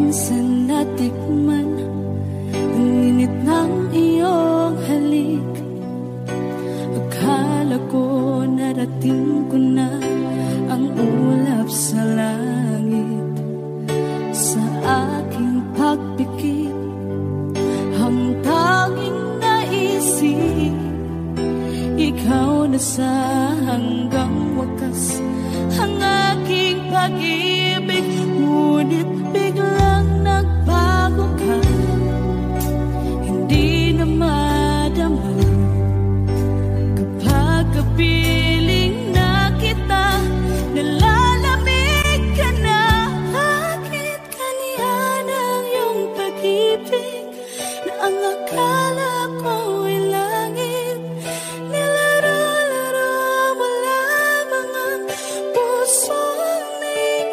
minsan natikman ang init ng iyong halik. Akala ko narating ko na ang ulap sa langit. Sa aking pagpikit, ang tanging naisip, ikaw na sa hanggang wakas ang aking pag-ibig. Ngunit biglang nagbago ka, hindi na madama kapag kapiling na kita. Nalalamig ka na, bakit kaniyan ang iyong pag-ibig na ang akala ko ay langit. Nilaro-laro mo lamang ang pusong may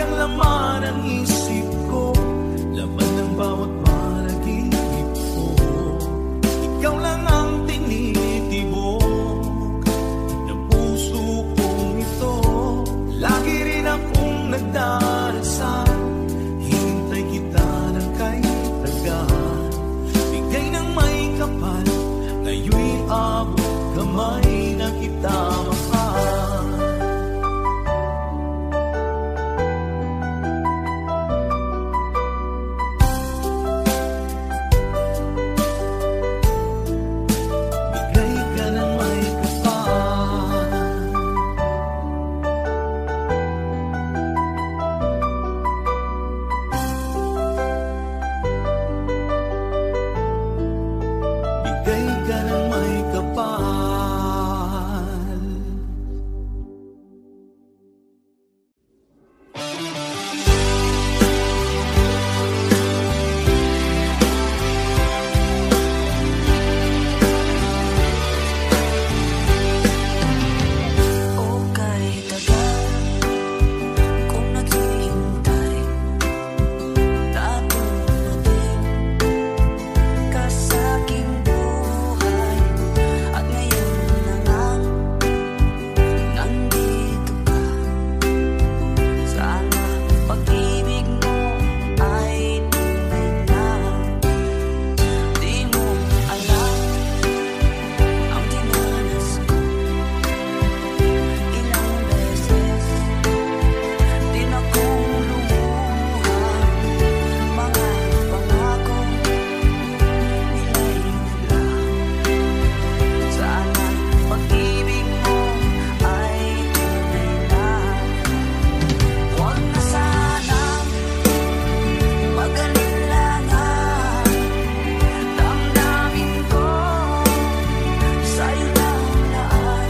ang laman ng isip ko, laman ng bawat panaginip ko. Ikaw lang ang tinitibok ng puso kong ito. Lagi rin akong nagdarasal, hintay kita ng kay tagal. Bigay ng may kapal, ngayon'y abot kamay na kita mahal. Bigay ka ng may kapal. Bigay ka ng may kapal. O kahit tagal kung naghihintay, tapo na din ka sa aking buhay. At ngayon na nga, nandito ka. Sana pag-ibig mo ay tunay na. Di mo alam ang dinanas ko. Ilang beses din akong lumuha. Mga pangako nila'y naglaho. Sana pag-ibig mo ay tunay na. Huwag na sanang mag-alilangan. Damdamin ko sa'yo lang lahat.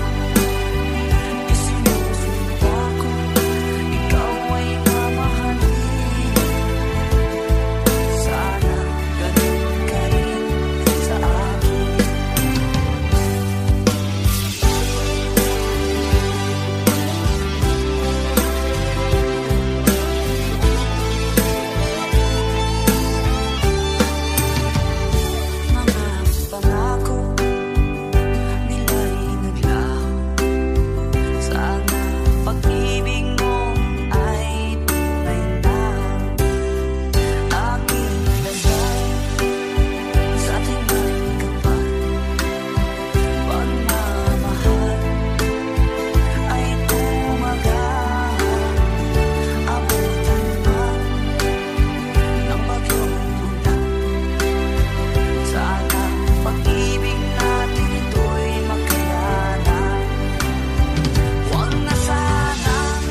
Isinusumpa ko, ikaw ay mamahalin. Sana ganun ka rin sa akin. Mga pangako nila'y naglaho. Sana pag-ibig mo ay tunay na. Aking dasal sa ating may kapal, pagmamahal ay tumagal. Abutan man ng bagyong ulan. Sana pag-ibig natin ito'y makayanan. Huwag na sanang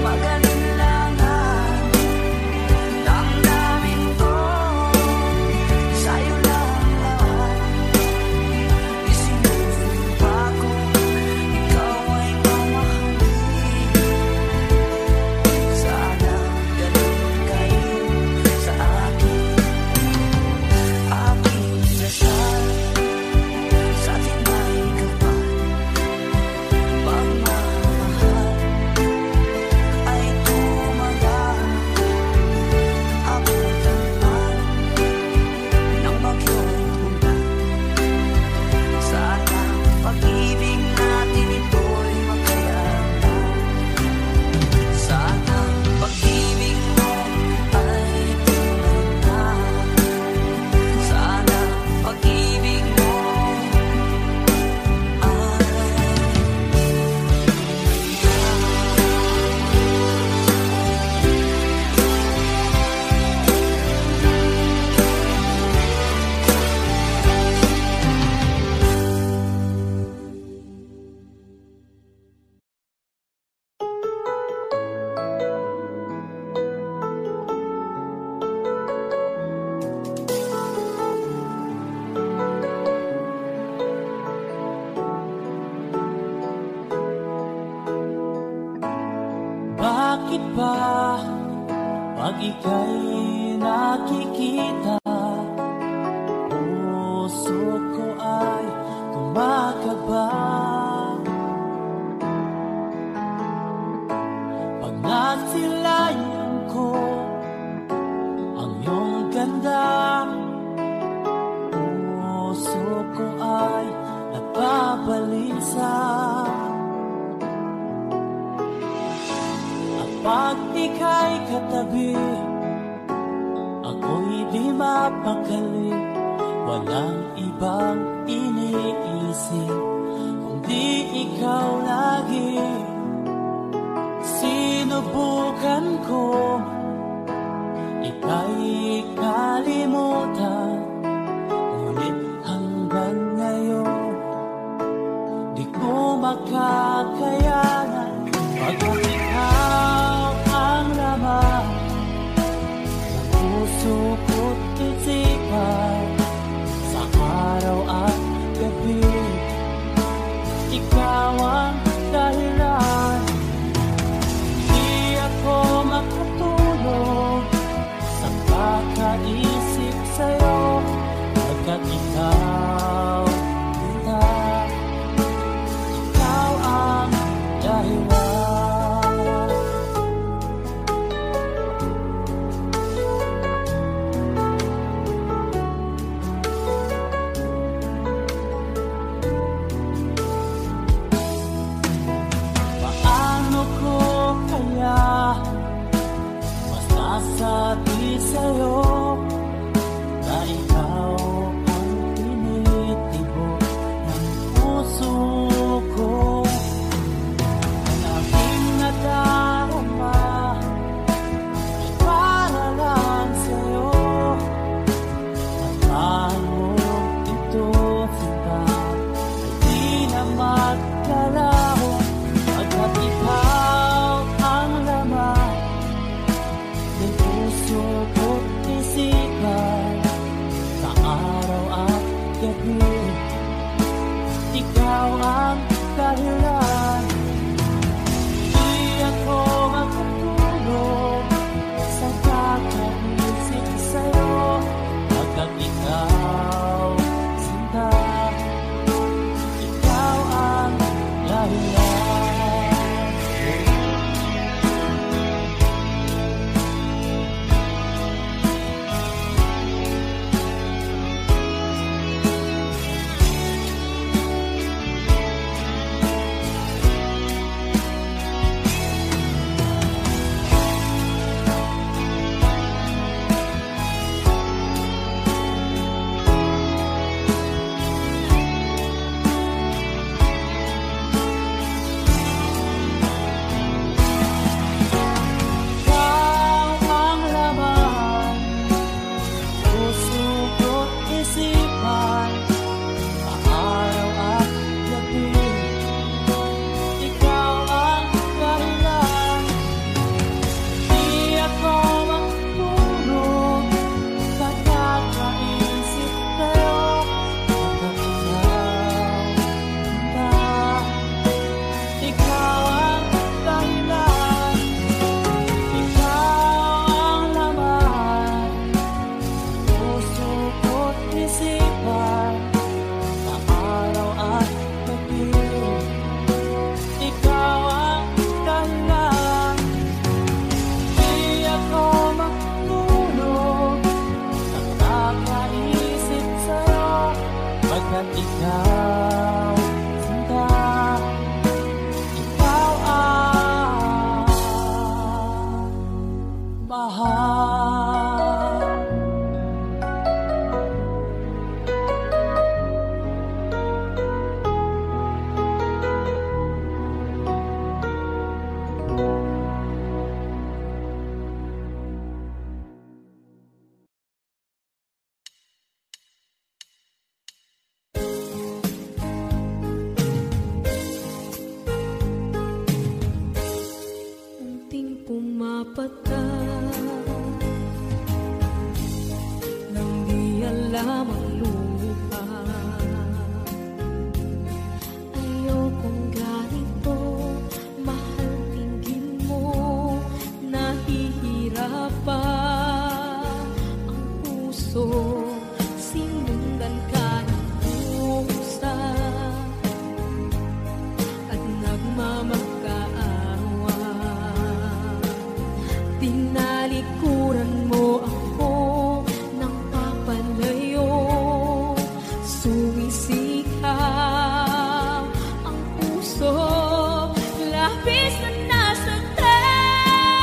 mag-alilangan. Damdamin ko sa'yo lang lahat. Isinusumpa ko, ikaw ay mamahalin. Sana ganun ka rin sa akin. Aking dasal sa ating may kapal, pagmamahal ay tumagal. Abutan man ng bagyong ulan. Sana pag-ibig natin ito'y makayanan. Sana pag-ibig mo ay tunay na. Sana pag-ibig mo ay Bakit ba pag ika'y nakikita, puso ko ay kumakaba? Pag nagsil Kapag ika'y katabi, ako'y di mapakali. Walang ibang iniisip kundi ikaw lagi. Sinubukan ko ika'y kalimutan, ngunit hanggang ngayon di ko makakayanan. Pagkat ikaw ang laman ng puso ko't isipan, sa araw at gabi ikaw ang dahilan. Di ako makatulog sa kakaisip sa'yo, pagkat ikaw ang dahilan. Masasabi sa'yo na ikaw ang tinitibok ng puso ko. Ang aking nadarama ay para lang sa'yo. Tamaan mo ito, sinta, ay di na magkalaho, pagkat ikaw ang laman ng puso ko't isipan, sa araw at gabi ikaw ang dahilan. Di ako makatulog sa kakaisip sa'yo, pagkat ikaw, sinta, ikaw ang dahilan. Ikaw, sinta, ikaw ang mahal. Pumapatak nang di alam ang lupa. Ayokong ganito, mahal, tingin mo, nahihirapan ang puso. Sinundan ka ng pusa at nagmamakaawa. Tinalikuran mo ako ng papalayo, sumisikap ang puso, labis na nasaktan.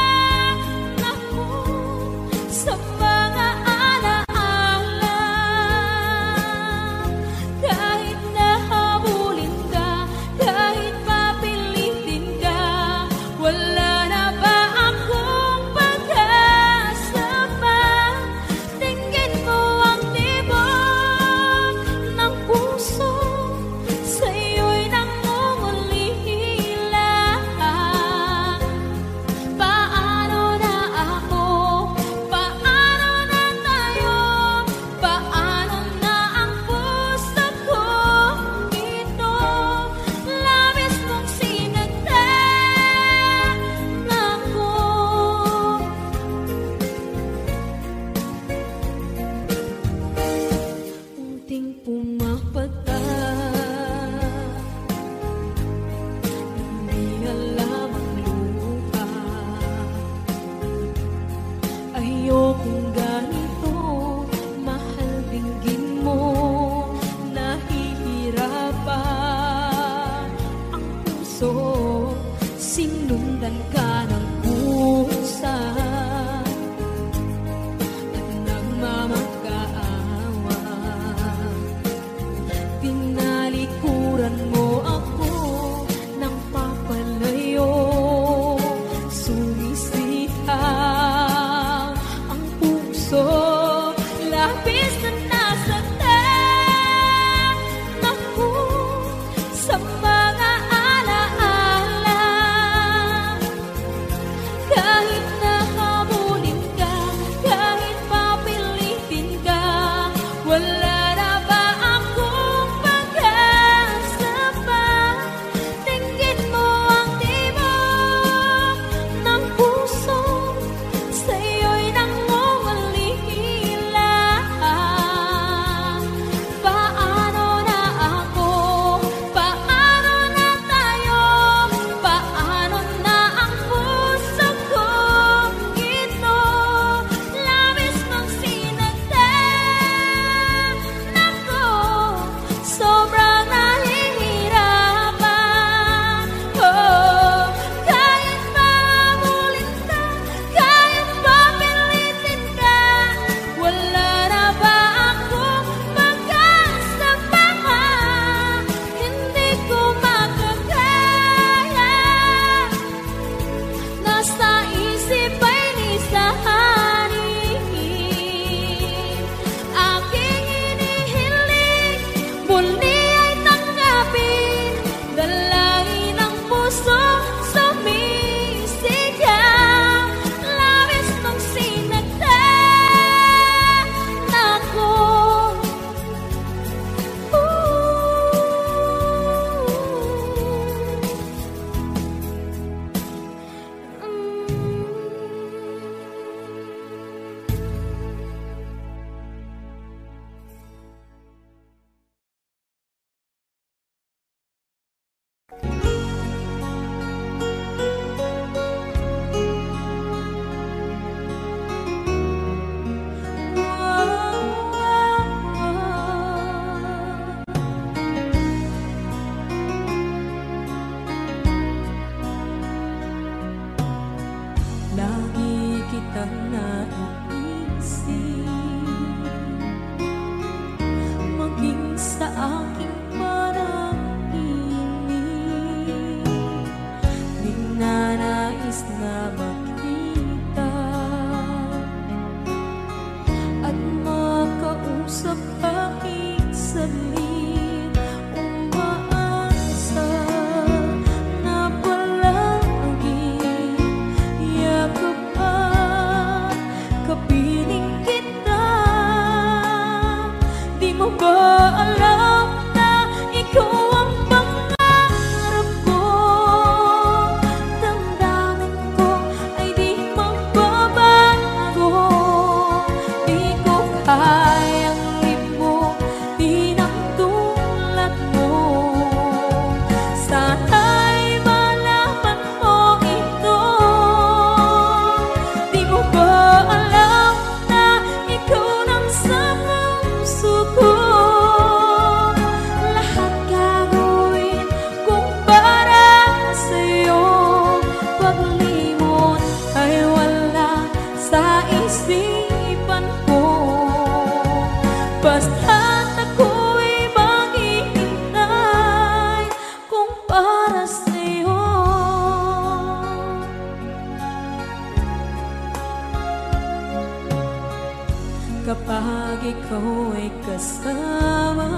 kapag ikaw ay kasama.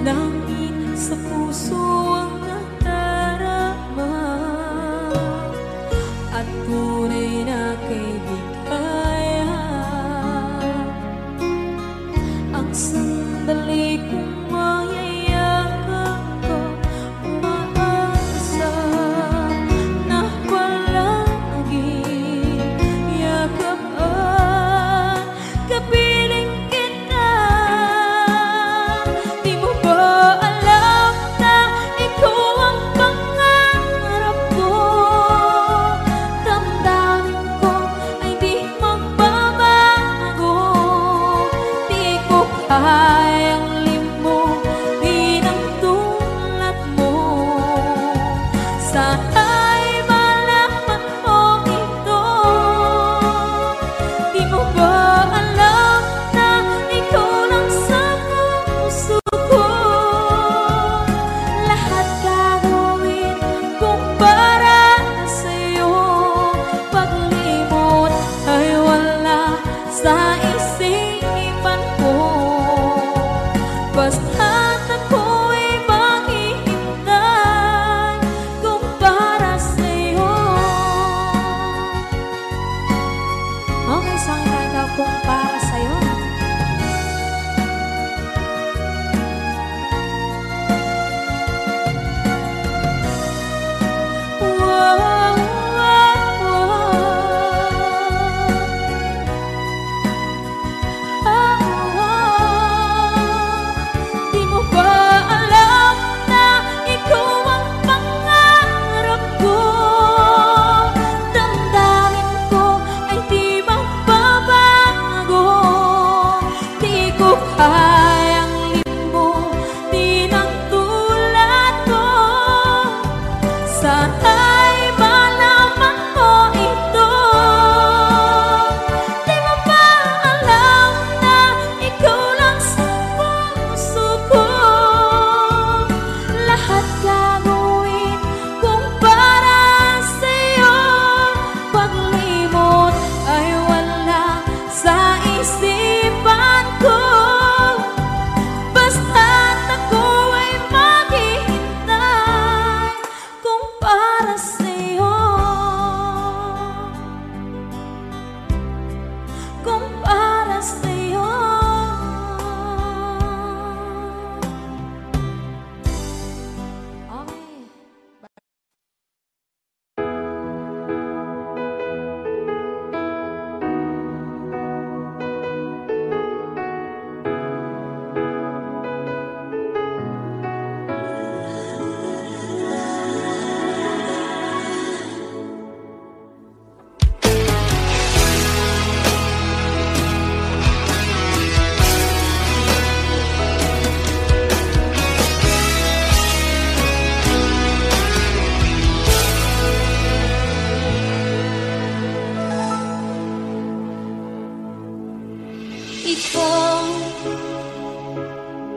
Langit sa puso ang nadarama at tunay na kaibigan. Ang sandali kong mayayakap ko, umaasa na palaging yakap at kapiling kita. Di mo ba alam na ikaw ang pangarap ko? Damdamin ko ay di magbabago. Di ko kayang limutin ang tulad mo. Sana'y malaman mo ito. Di mo ba alam na ikaw lang sa puso ko? Lahat gagawin kung para sa'yo. Paglimot ay wala sa isipan ko. Basta't ako'y maghihintay kung para sa'yo. Okay, saan kanta kung para sa'yo? Wow, wow, Di mo ba alam na ikaw ang pangarap ko? Damdamin ko ay di magbabago. Di ko kayang limutin ang tulad ko. Sana'y malaman mo ito. Di mo ba alam na ikaw lang sa puso ko? Lahat gagawin kung para sa'yo. Paglimot ay wala sa isipan ko. Basta't ako ay maghihintay kung para sa'yo. Kung para sa'yo. Okay. Ikaw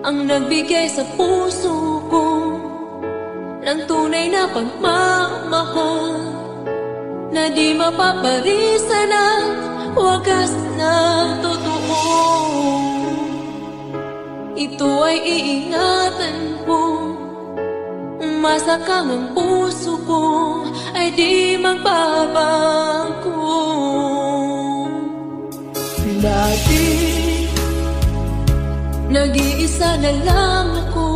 ang nagbigay sa puso ko ng tunay na pagmamahal na di mapaparisan at wagas na totoo. Ito ay iingatan ko, masakang ang puso ko ay di magbabago. Dati nag-iisa na lang ako,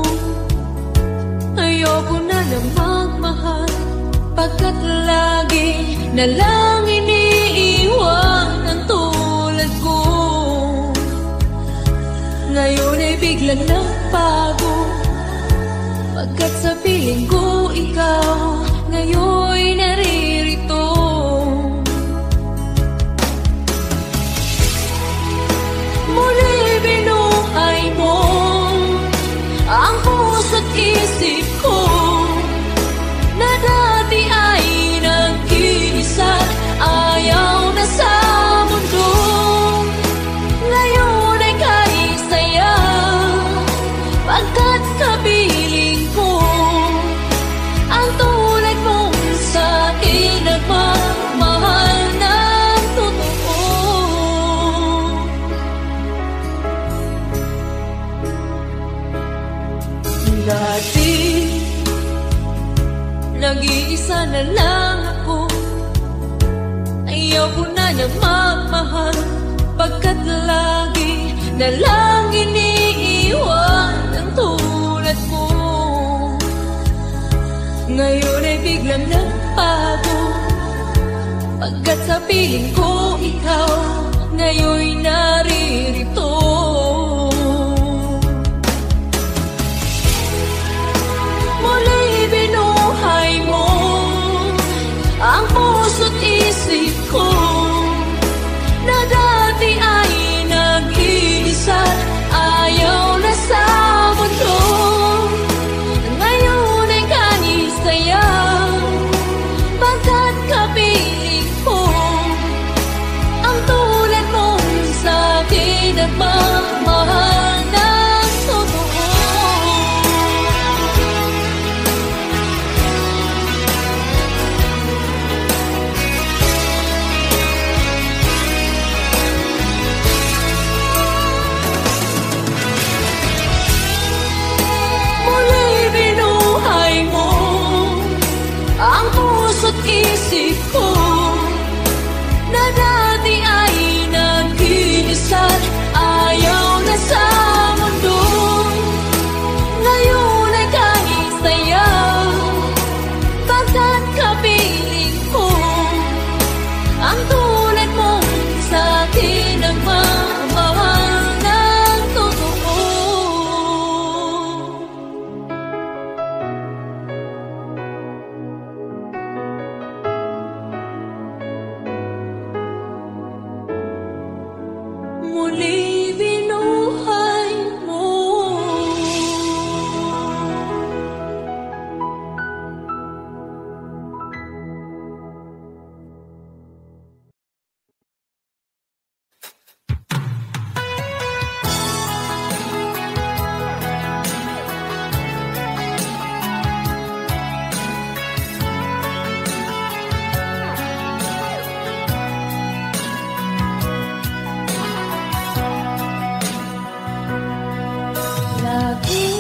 ayoko na magmahal, pagkat lagi na lang iniiwan ang tulad ko. Ngayon ay biglang nagbago, pagkat sa piling ko ikaw ngayon'y naririto. Muli binuhay mo ang puso't isip ko na dati ay nag-iisa, ayaw na sa mundo. Ngayon ay kay saya, pagkat nag-iisa na lang ako. Ayaw ko na magmahal, pagkat lagi na lang iniiwan ang tulad mo. Ngayon ay biglang nagbago, pagkat sa piling ko ikaw ngayon'y naririto. Muli binuhay mo ang puso't isip ko, na dati ay nag-iisa, ayaw na sa mundo. Ngayon ay kanis sayang, pagkat kapiling ko ang tulad mo sa akin at mamahal ng totoo. Muli binuhay mo ang puso't isip ko, na dati ay nag-iisa, ayaw na sa mundo. Ngayon ay kahit sayang, pagkat kapiling ko ang tulad mo sa akin ang mamahal ng totoo. Muli binuhay mo. Lagi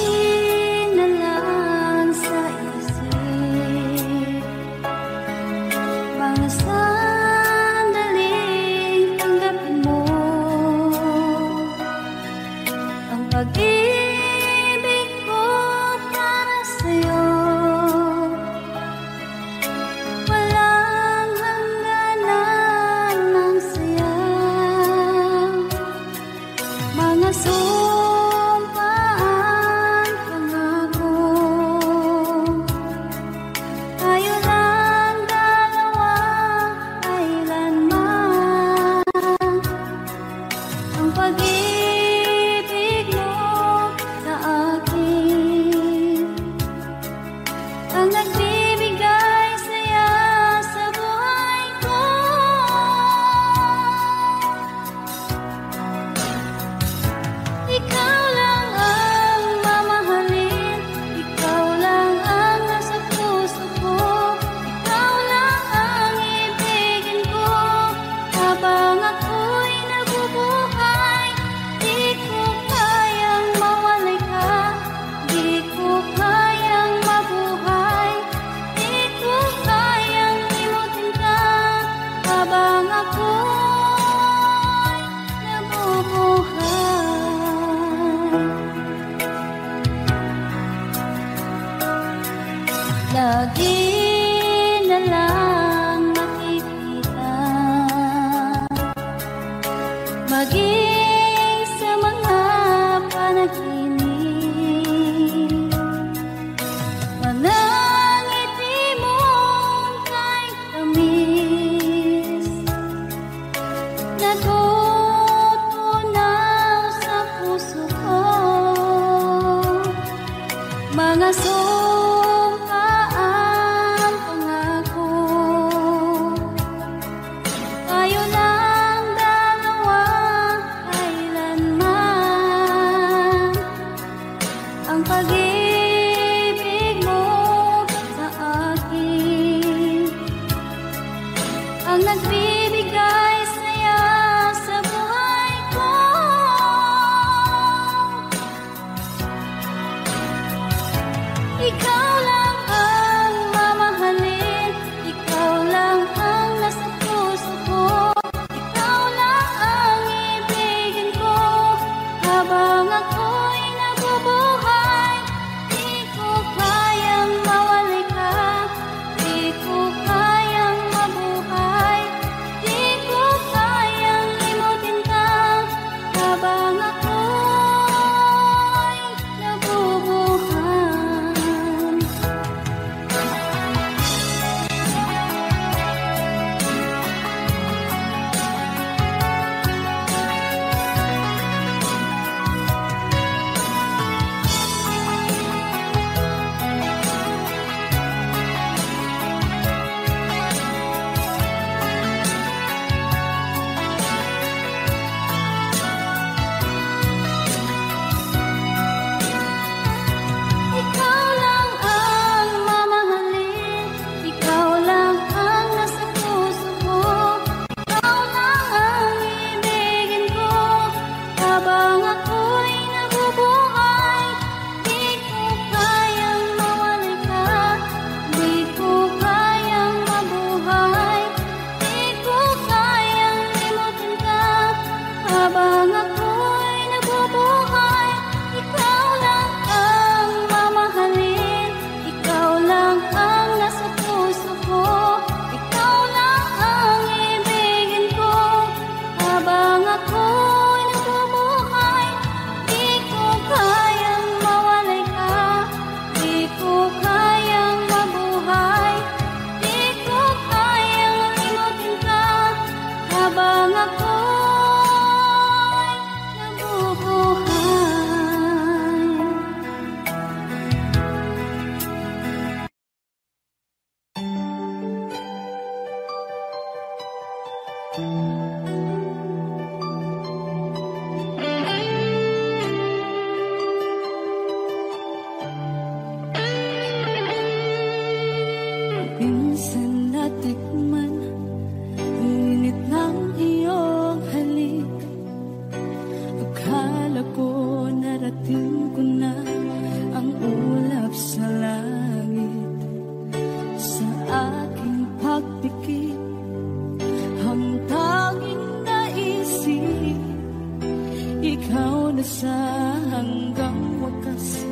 na lang sa isip mga sandaling tanggapin mo ang pag-ibig ko para sa'yo. Walang hangganan ng saya, mga sumpaan, pangako. Tayo lang dalawa, kailanman. Ang pag-ibig mo sa akin ang nagbibigay saya sa buhay ko. Ikaw lang ang mamahalin, ikaw lang ang nasa puso ko, ikaw lang ang ibigin ko habang ako'y nabubuhay. Di ko kayang mawalay ka, di ko kayang mabuhay, di ko kayang limutin ka habang ako'y nabubuhay. Lagi na lang makikita, maging sa mga panaginip, manangiti mong kay tamis, natutunaw sa puso ko, mga sumpaan, pangako. Tayo lang dalawa, kailanman. Ang pag-ibig mo sa akin ang nagbibigay saya sa buhay ko. Ikaw lang ang mamahal Minsan natikman ang init ng iyong halik. Akala ko narating ko na ang ulap sa langit. Sa aking pagpikit, ang tanging naisip, ikaw na sa hanggang wakas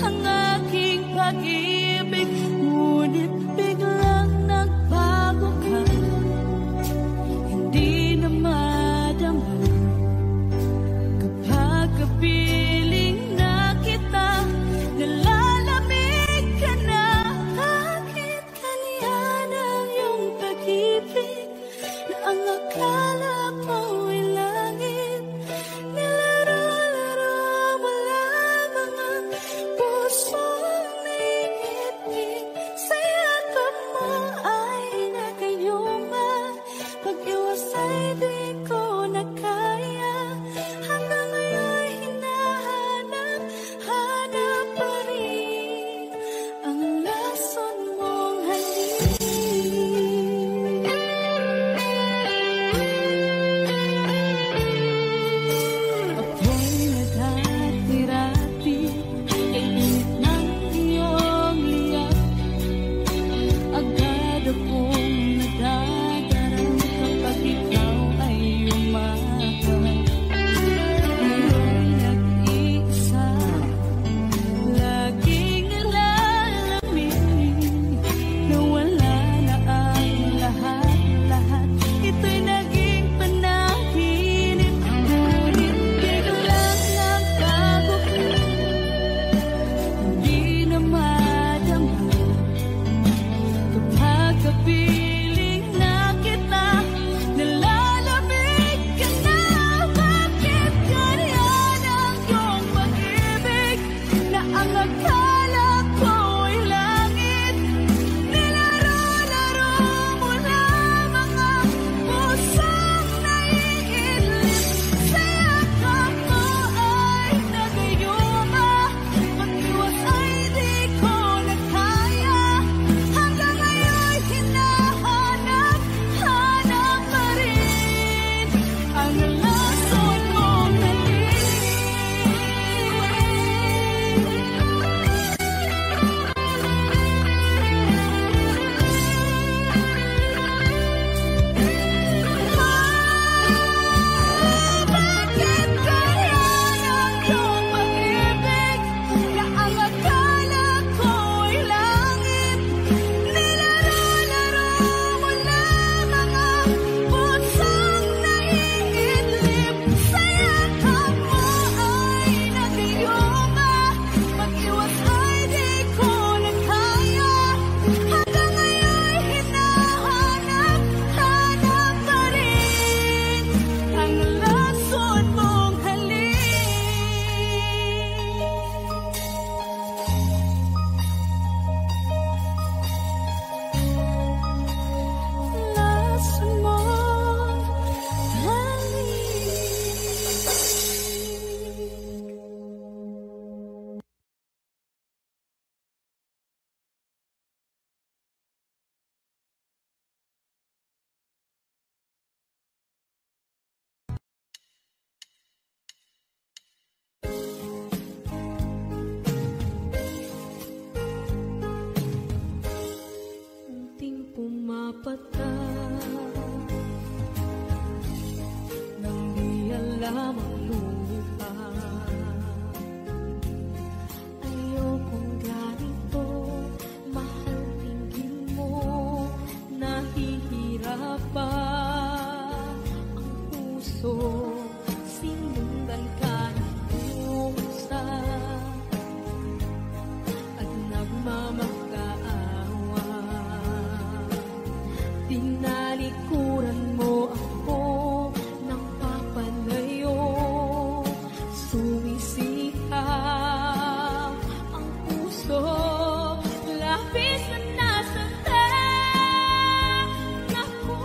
ang aking pag-ibig. Ngunit biglang nagbago ka, hindi na madama kapag kapiling na kita, nalalamig ka na. Bakit kaniyan ang iyong pag-ibig na ang akala ko ay langit? Nilaro-laro mo lamang ang pusong naiibig. Sa yakap mo ay nagayuma, pag-iwas ay di ko na kaya. Hanggang ngayon hinahanap pa rin ang lason mong halik. Ako'y naghatirati, init ng iyong liyak. Agad akong nadadarang kapag ikaw ay umahay. Ngayon nag-iisa, laging nalalamig, na wala na ang lahat-lahat. Ito'y naging panaginip, ngunit biglang nagbago ka, hindi na madama kapag kapiling na kita, nalalamig ka na. Bakit ganyan ang iyong pag-ibig na ang akala ko ay langit? Nilaro-laro mo lamang ang pusong naiidlip. Sa yakap mo ay nagayuma, pag-iwas ay di ko na kaya. Hanggang ngayon hinahanap pa rin ang lason mong halik. Bakit ganyan ang iyong pag-ibig na ang akala ko ay langit? Nilaro-laro mo lamang ang pusong naiidlip. Sa yakap mo ay nagayuma, pag-iwas ay di ko na kaya. Hanggang ngayon hinahanap pa rin ang lason mong halik. Lason mong halik. Unting pumapata nang di alam ang lupa. Ayokong ganito, mahal tingin mo, nahihirapan ang puso. Sinundan ka ng pusa at nagmamakaawa. Tinalikuran mo ako ng papalayo, sumisikap ang puso. Labis na nasaktan ako,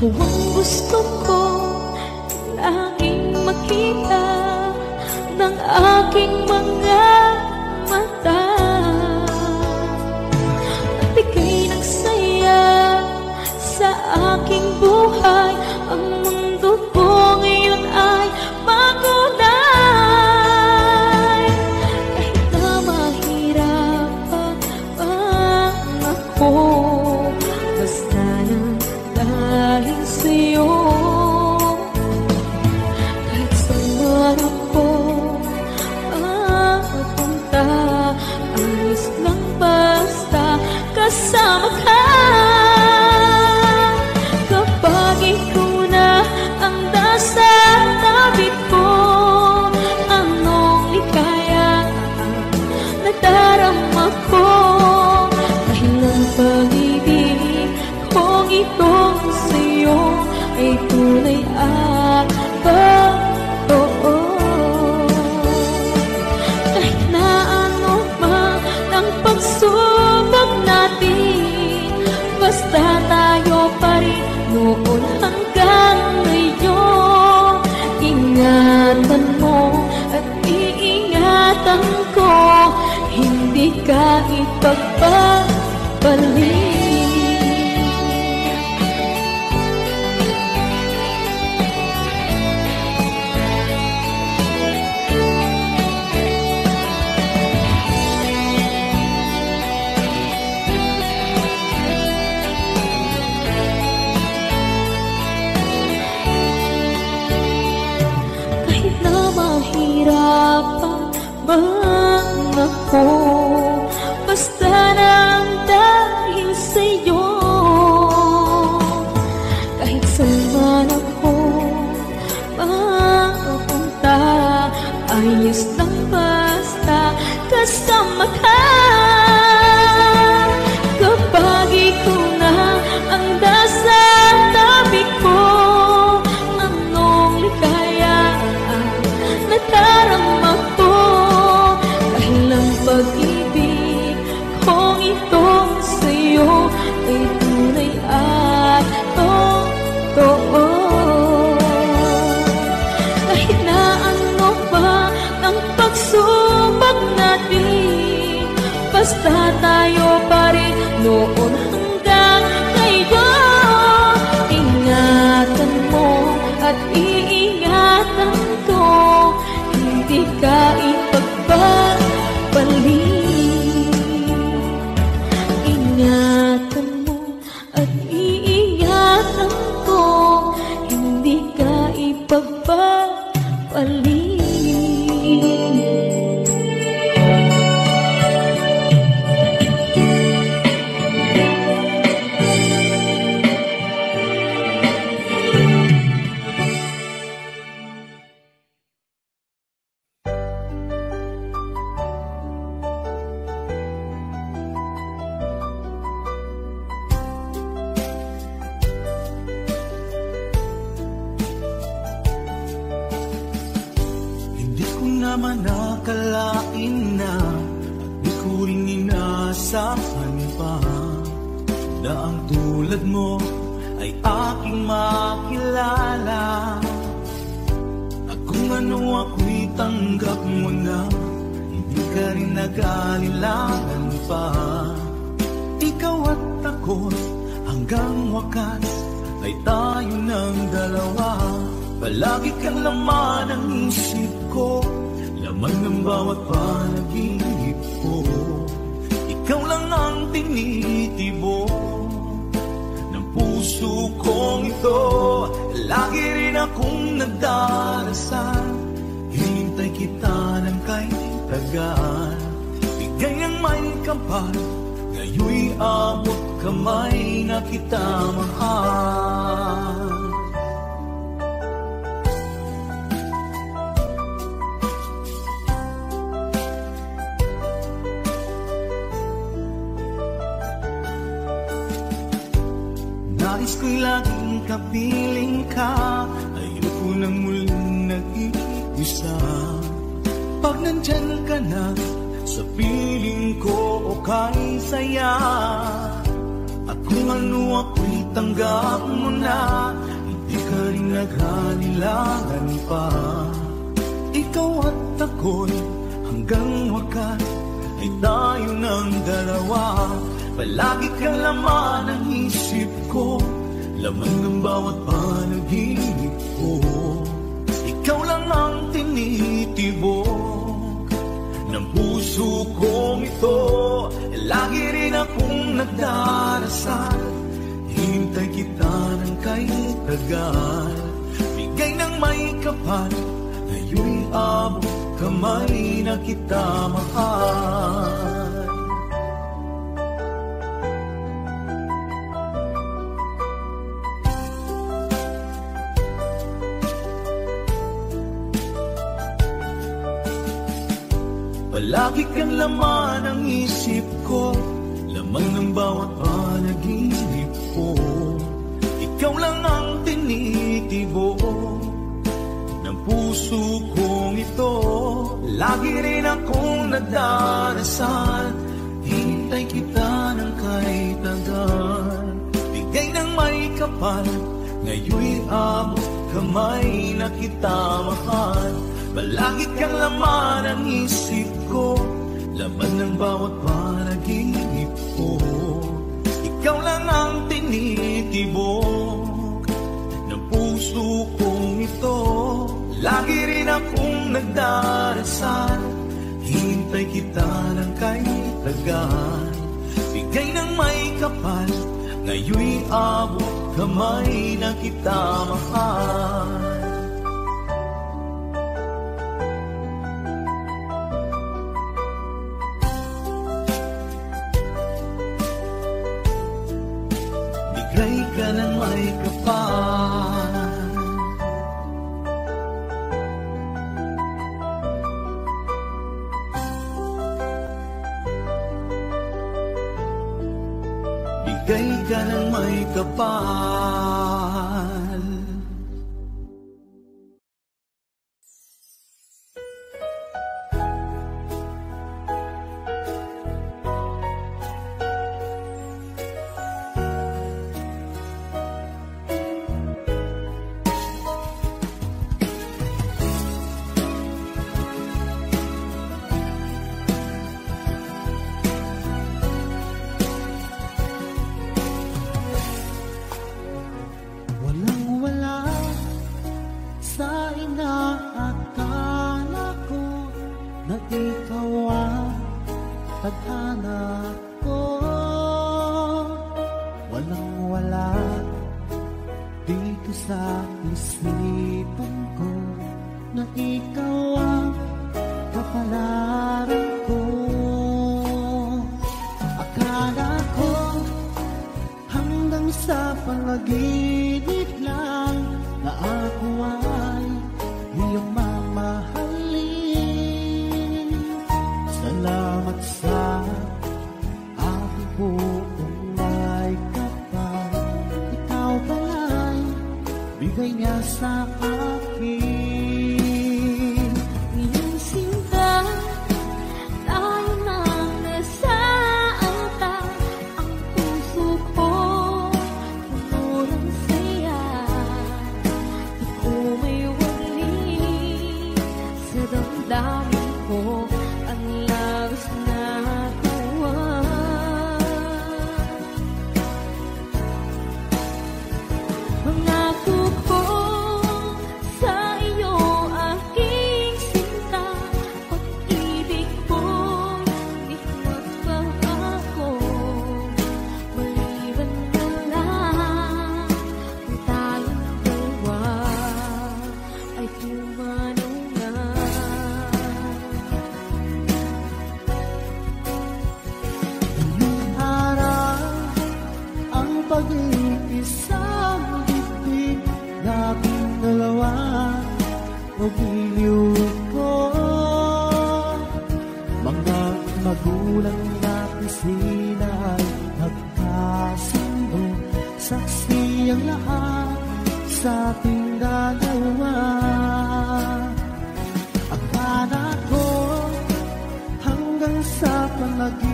Ikaw ang gusto ko laging makita ng aking mga mata. At ika'y nagsaya sa aking buhay. Ang mundo ko ngayon ay makulay. Kahit na mahirapan ako, basta lang dahil sa'yo. Kahit saan ako mapunta, ayos lang basta kasama ka. Kapag ikaw na ang nasa tabi ko, anong likaya nadarama ko. Dahil ang pag-ibig kong itong sa'yo ay tunay at totoo. Kahit na ano man ang pagsubok natin, basta tayo pa rin noon hanggang ngayon. Ingatan mo at iingatan ko, hindi ka ipagpapalik. Kahit na mahirapan man ako, basta lang dahil sa'yo. Kahit saan ako mapunta, ayos lang basta kasama ka. Kapag ikaw na ang nasa tabi ko, anong likaya nadarama ko. Dahil ang pag-ibig kong itong sa'yo ay tunay at totoo. Kahit na ano pa ang pagsubok natin, basta tayo pa rin noon hanggang ngayon. Ingatan mo at iingatan ko, hindi ka ipagpapalik. Ingatan mo at iingatan ko, hindi ka ipagpapalik. Hindi ko naman nakalain na di ko rin inaasahan pa na ang tulad mo ay aking makilala. At kung ano ako'y tanggap mo na, hindi ka rin nag-alilangan pa. Ikaw at ako hanggang wakas ay tayo ng dalawa. Palagi kang laman ng isip ko, laman ng bawat panaginip ko. Ikaw lang ang tinitibo ng puso kong ito. Lagi rin akong nagdarasal, hinintay kita ng kahit tagal. Bigay ang may kapal, ngayon'y abot kamay na kita mahal. Nais ko'y laging kapiling ka, ayoko nang muling nag-iisa. Pag nandyan ka na, sa piling ko o kay saya. At kung ano ako'y tanggap mo na, hindi ka rin naghalilangan pa. Ikaw at ako'y hanggang wakas ay tayo ng dalawa. Palagi kang laman ng isip ko, laman ng bawat panaginip ko. Ikaw lang ang tinitibok ng puso kong ito. Lagi rin akong nagdarasal, hintay kita ng kay tagal. Bigay ng may kapal, ngayon'y abot kamay na kita mahal. Palagi kang laman ng isip ko, laman ng bawat panaginip ko. Ikaw lang ang tinitibok ng puso kong ito. Lagi rin akong nagdarasal, hintay kita ng kay tagal. Bigay ng may kapal, ngayon'y abot kamay na kita mahal. Palagi kang laman ng isip ko, laman ng bawat panaginip ko. Ikaw lang ang tinitibok ng puso kong ito. Lagi rin akong nagdarasal, hintay kita ng kay tagal. Bigay ng may kapal, ngayon'y abot kamay na kita mahal. Bigay ka ng may kapal, bigay ka ng may kapal.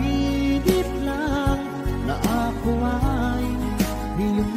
Panaginip lang na ako ay iyong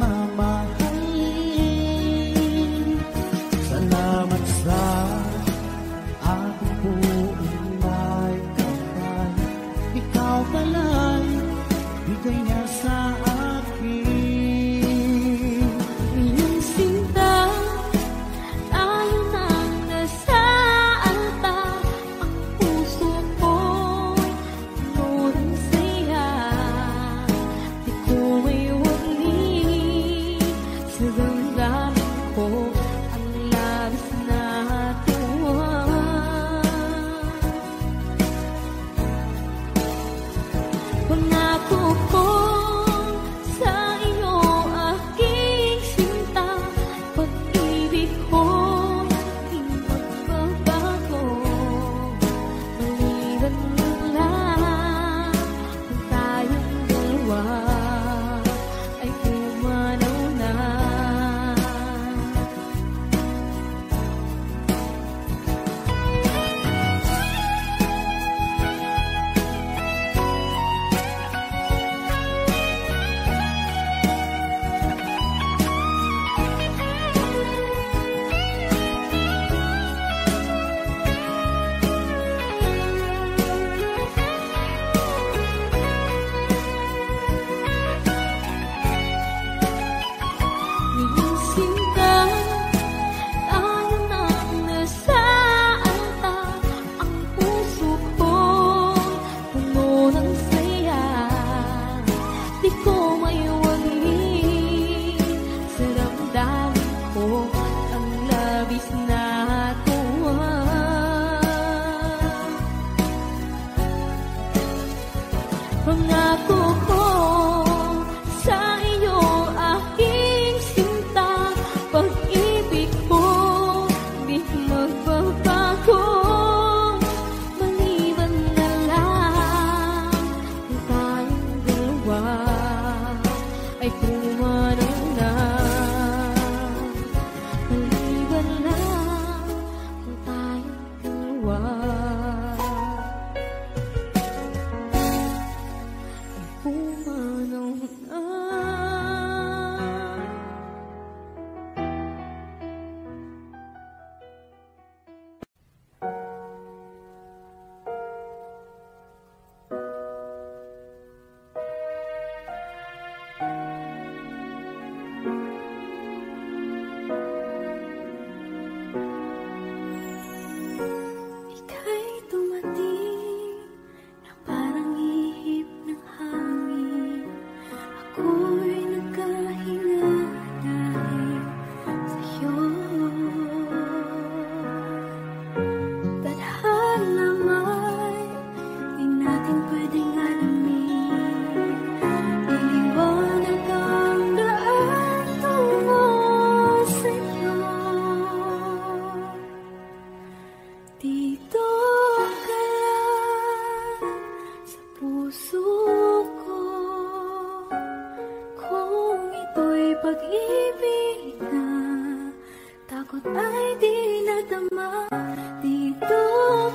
takot ay di nadama. Dito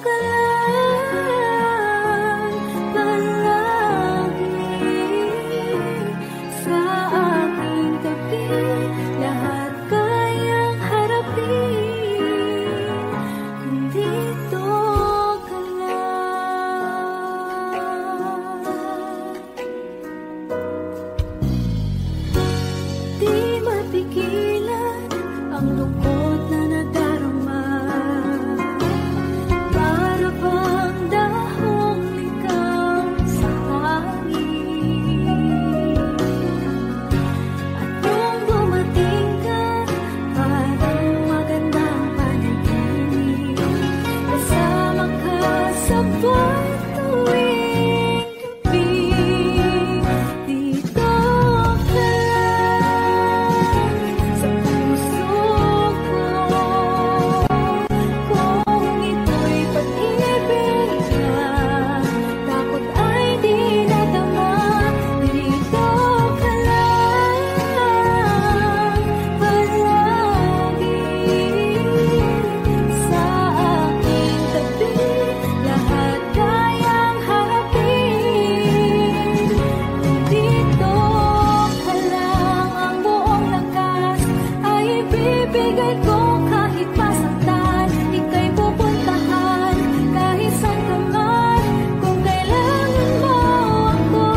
ka lang palagi sa aking tabi. Lahat kayang harapin kung dito ka lang. Di mapigilan ang lungkot na nadarama. Para bang dahong ligaw sa hangin. At nung dumating ka, parang magandang panaginip. Kasama ka sa buwan tuwing gabi. Dito ka lang sa puso ko. Kung ito'y pag-ibig na, takot ay di nadama. Dito ka lang palagi sa aking tabi. Lahat kayang harapin kung dito ka lang. Ang buong lakas ay ibibigay ko kahit masaktan. Ika'y pupuntahan kahit saan ka man. Kung kailangan mo ako,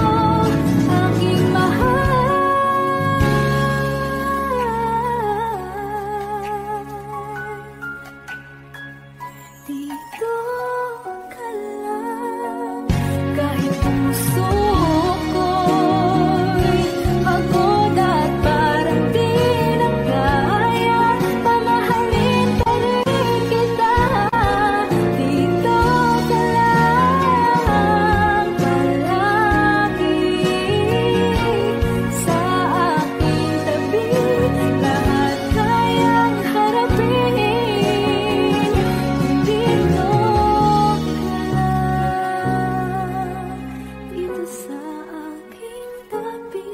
aking mahal. Dito ka lang kahit puso ko'y pagod at parang di na kaya. Pamahalin pa rin kita. Dito ka lang palagi sa aking tabi. Lahat kayang harapin kung dito ka lang. Dito sa aking tabi.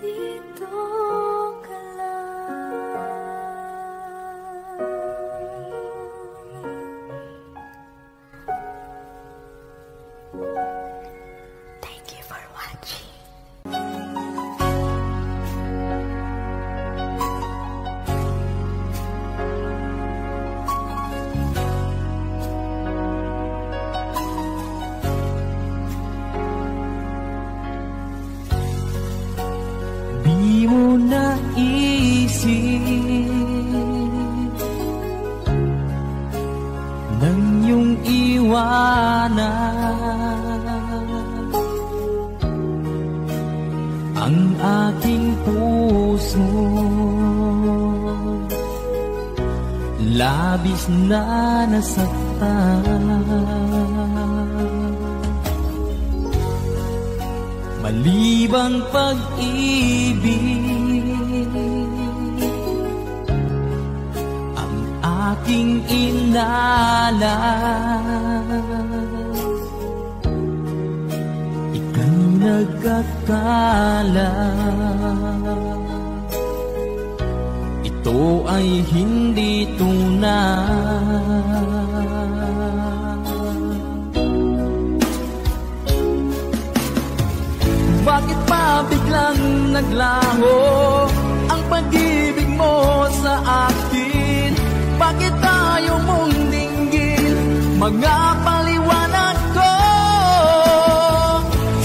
Dito ka lang. Thank you for watching. Di mo naisip nang iyong iwanan ang aking puso. Labis na nasaktan. Malibang pag-ibig ang aking inalan. Ika'y nagkakala ito ay hindi tunay. Bakit pa biglang naglaho ang pag-ibig mo sa akin? Bakit tayo mong dinggin mga paliwanag ko?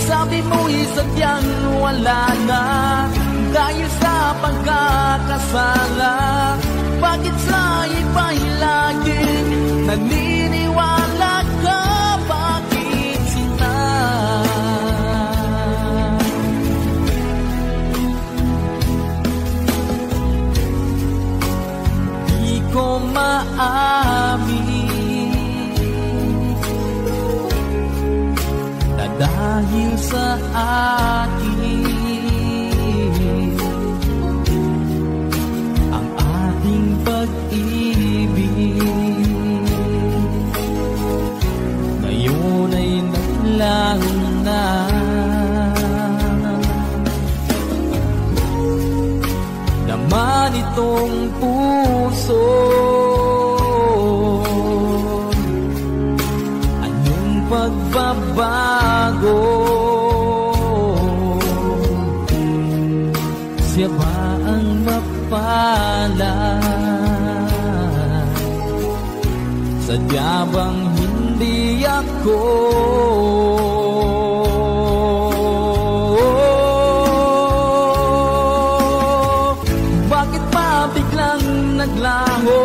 Sabi mo'y sadyang wala na dahil sa pagkakasala. Bakit sa iba'y laging naniniwala ka? Bakit sila? Di ko maamin na dahil sa akin ang ating pag-ibig ngayon ay naglaho na. man itong puso. Anong pagbabago? Siya ba ang mapalad? Sadya bang hindi ako? Bakit pa biglang naglaho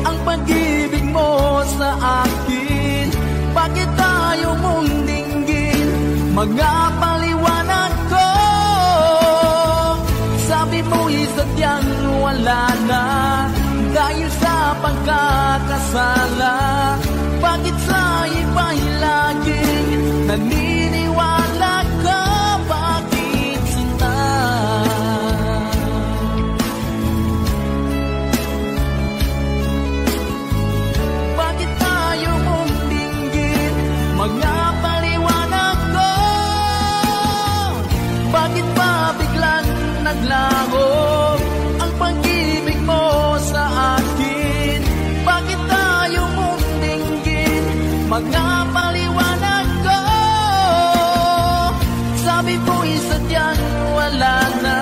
ang pag-ibig mo sa akin? Bakit ayaw mong dinggin mga paliwanag ko? Sabi mo'y sadyang wala na dahil sa pagkakasala. Bakit sa iba'y laging naniniwala ka? Bakit sinta? Bakit tayo mong dinggin mga paliwanag ko? Bakit pa biglang naglaho ang pag-ibig mo sa akin? Bakit tayo mong dinggin mga paliwanag ko? Sabi mo'y sadyang wala na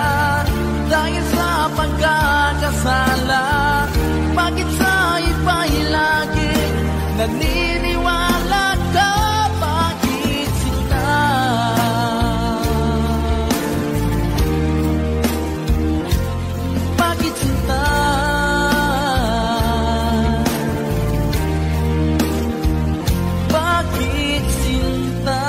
dahil sa pagkakasala. Bakit sa iba'y laging naniniwala ka? Bakit sinta? Bakit sinta? Bakit sinta?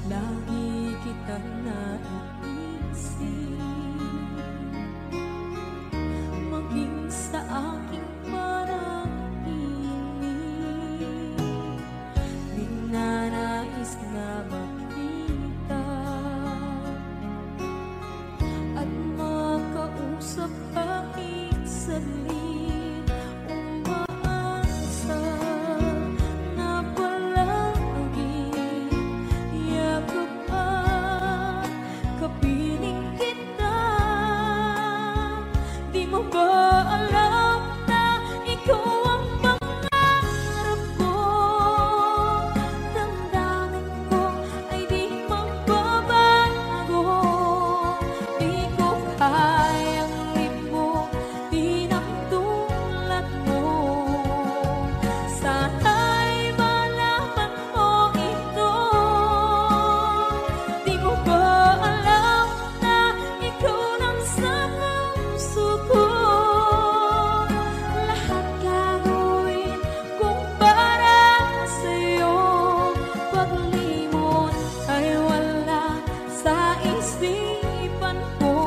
Lagi kitang naiisip, maging sa aking parang inig. Di na nais na makita at makausap kahit saglit. Umaasa na palagi yakap at kapiling kita. Di mo ba alam na ikaw ang pangarap ko? Damdamin ko ay di magbabago. Di ko kayang libog din ang tulad mo. Sana'y malaman mo ito. Di mo ba alam na ikaw nang sa puso ko? Lahat gagawin kung para sa'yo. Paglimot ay wala sa isipan ko.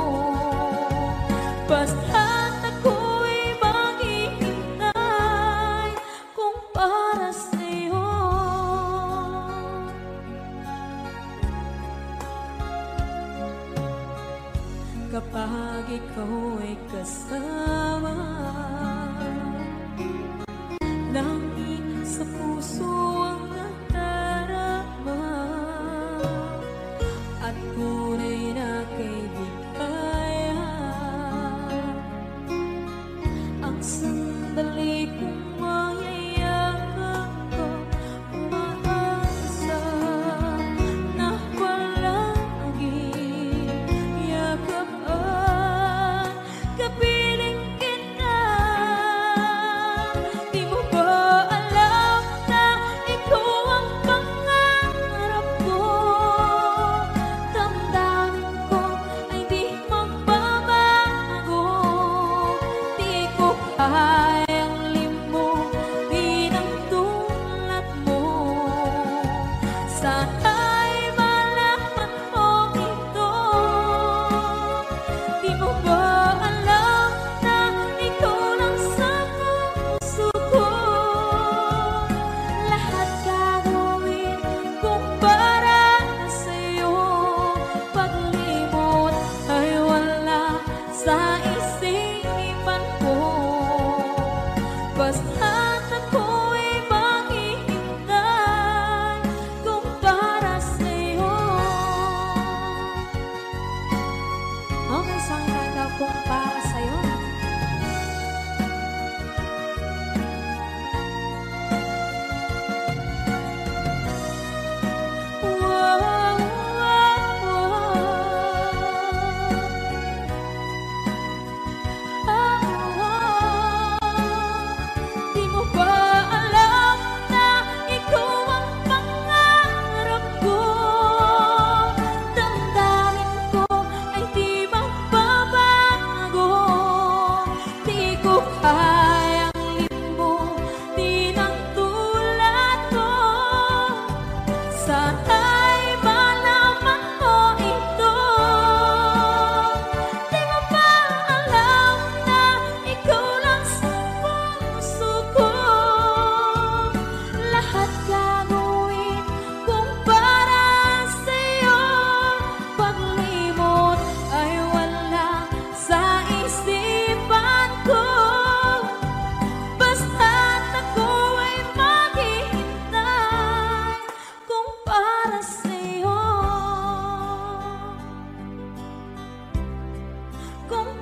Basta't ako'y maghihintay kung para sa'yo. Kapag ikaw ay kasama, langit sa puso ang nadarama at tunay na kaibigan. Ang sandali kong mayayakap ko, umaasa na palagi yakap at kapiling kita. Di mo ba alam na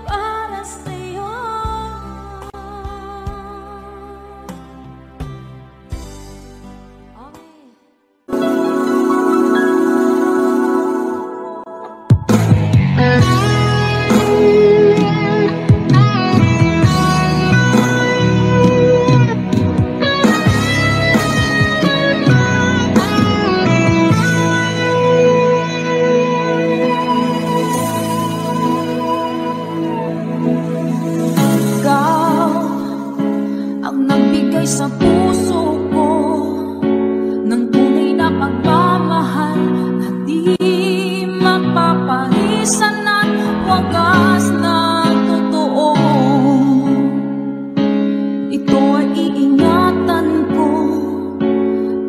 para sa'yo. Sa puso ko ng tunay na pagmamahal na di mapapalisan at wagas na totoo. Ito ay iingatan ko,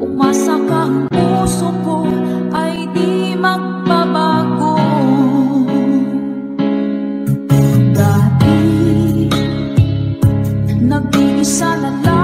umasa ka ang puso ko ay di magbabago. Dati nag-iisa na lang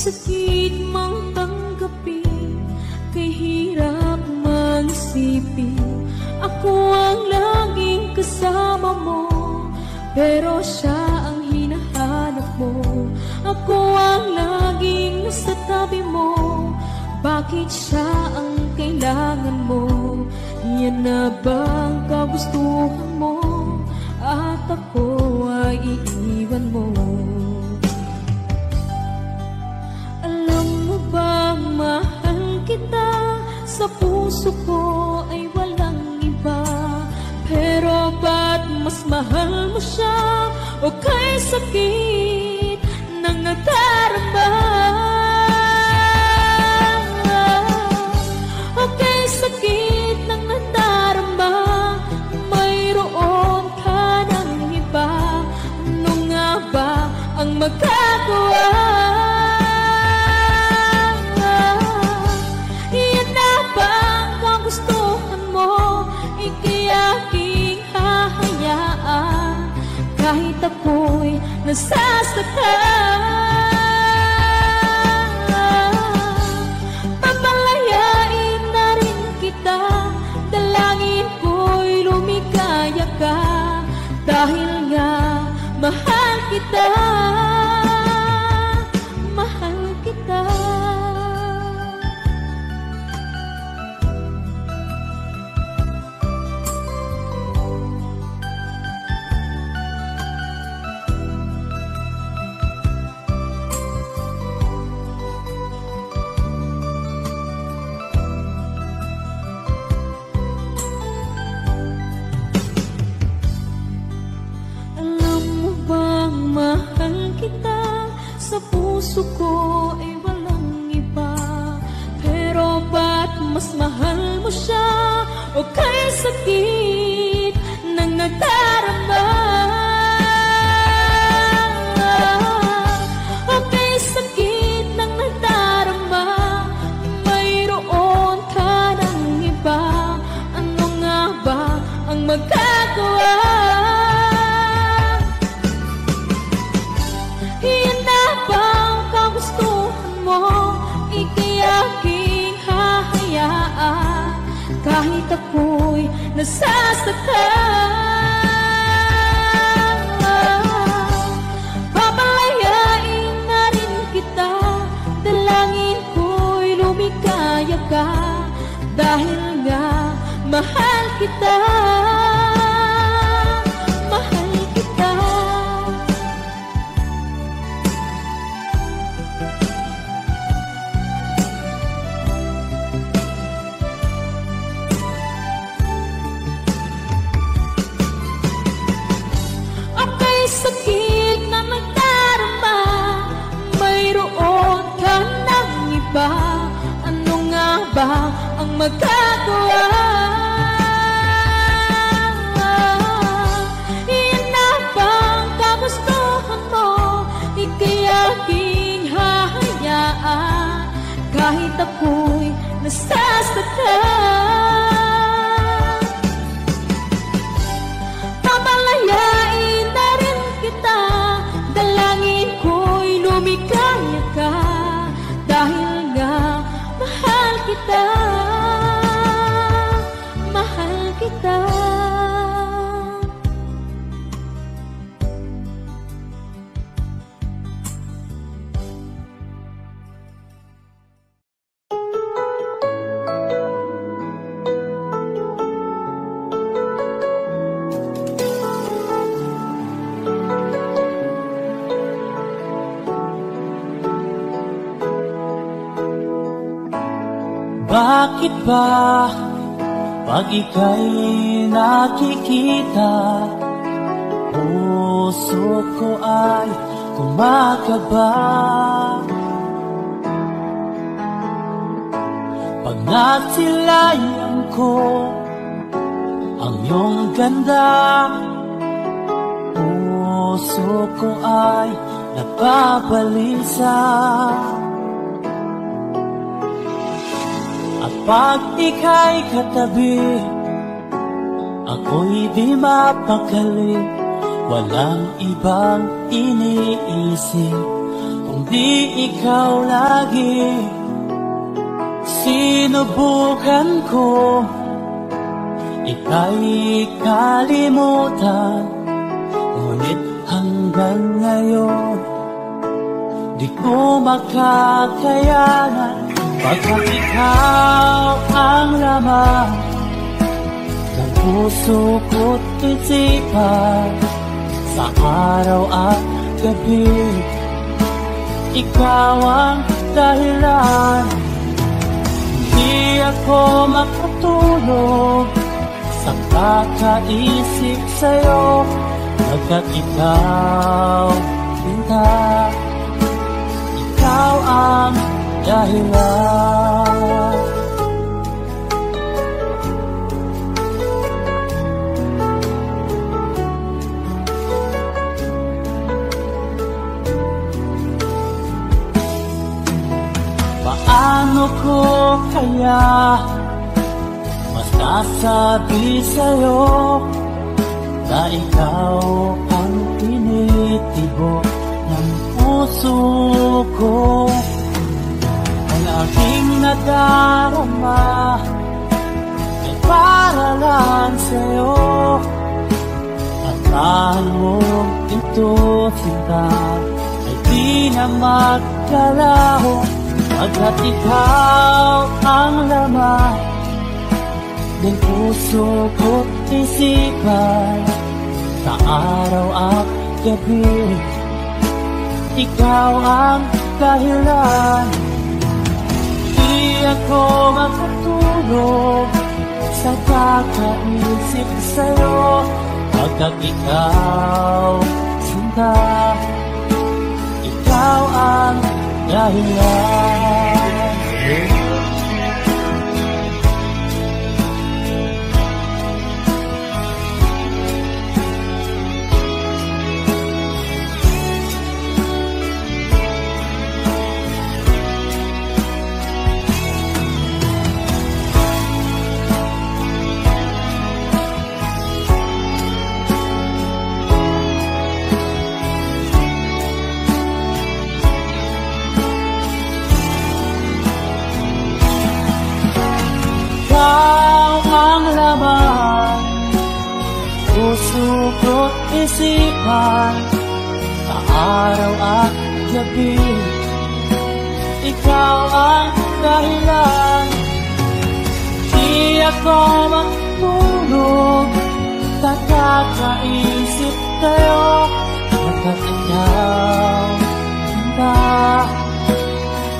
sakit mang tanggapin, kay hirap mag-isipin. Ako ang laging kasama mo, pero siya ang hinahanap mo. Ako ang laging nasa tabi mo, bakit siya ang kailangan mo? Yan na bang kagustuhan mo, at ako ay iiwan mo? kay sakit ng nadarama, o kay sakit ng nadarama, mayroon ka ng iba. Ano nga ba ang magagawa? Iyan na ba ang kagustuhan mo? Ika'y aking hahayaan kahit ako'y nasasaktan. Papalayain na rin kita, dalangin ko'y lumikaya ka, dahil nga mahal kita, mahal kita. Sa puso ko ay walang iba, pero ba't mas mahal mo siya? O kay sakit ng nadarama, o kay sakit ng nadarama, mayroon ka ng iba. Ano nga ba ang magagawa? Kahit ako'y nasasaktan, papalayain na rin kita, dalangin ko'y lumikaya ka, dahil nga mahal kita, mahal kita. Sakit na magdarama, mayroon ka ng iba. Ano nga ba ang magagawa? Iyan na ba ang kagustuhan mo? Ika'y aking hahayaan kahit ako'y nasasaktan. Papalayain na rin kita, dalangin ko'y lumikaya ka, dahil nga mahal kita, mahal kita. Bakit ba pag ika'y nakikita, puso ko ay kumakaba? Pag nasilayan ko ang iyong ganda, puso ko ay nababalisa. Pag ika'y katabi, ako'y di mapakali, walang ibang iniisip kundi ikaw lagi. Sinubukan ko ika'y kalimutan, ngunit hanggang ngayon di ko makakayanan. Pagkat ikaw ang laman ng puso ko't isipan, sa araw at gabi, ikaw ang dahilan. Hindi ako makatulog sa kakaisip sa'yo, Pagkat ikaw, sinta, ikaw ang dahilan. Paano ko kaya masasabi sa'yo na ikaw ang tinitibok ng puso ko? Ang aking nadarama ay para lang sa'yo. Asahan mo ito, sinta, ay di na magkalaho. Pagkat ikaw ang laman ng puso ko't isipan, sa araw at gabi, ikaw ang dahilan. Di ako makatulog sa kakaisip sa'yo. Pagkat ikaw, sinta, ikaw ang dahilan. Puso ko't isipan, sa araw at gabi, ikaw ang dahilan. Di ako matulog sa kakaisip sa'yo. Pagkat ikaw, sinta,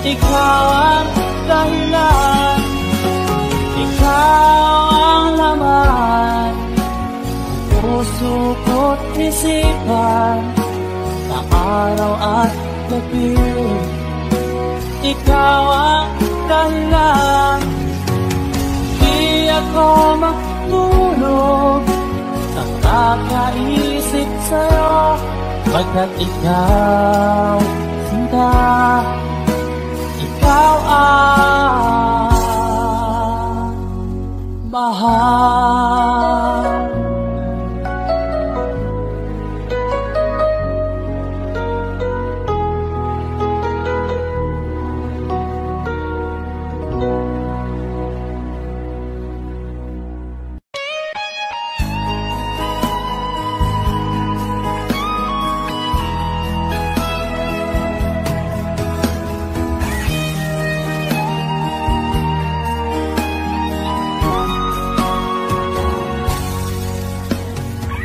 ikaw ang dahilan. Ikaw ang laman, puso ko't isipan, sa araw at gabi, ikaw ang dahilan. Di ako matulog sa kakaisip sa'yo. Pagkat ikaw, sinta, ikaw ang mahal.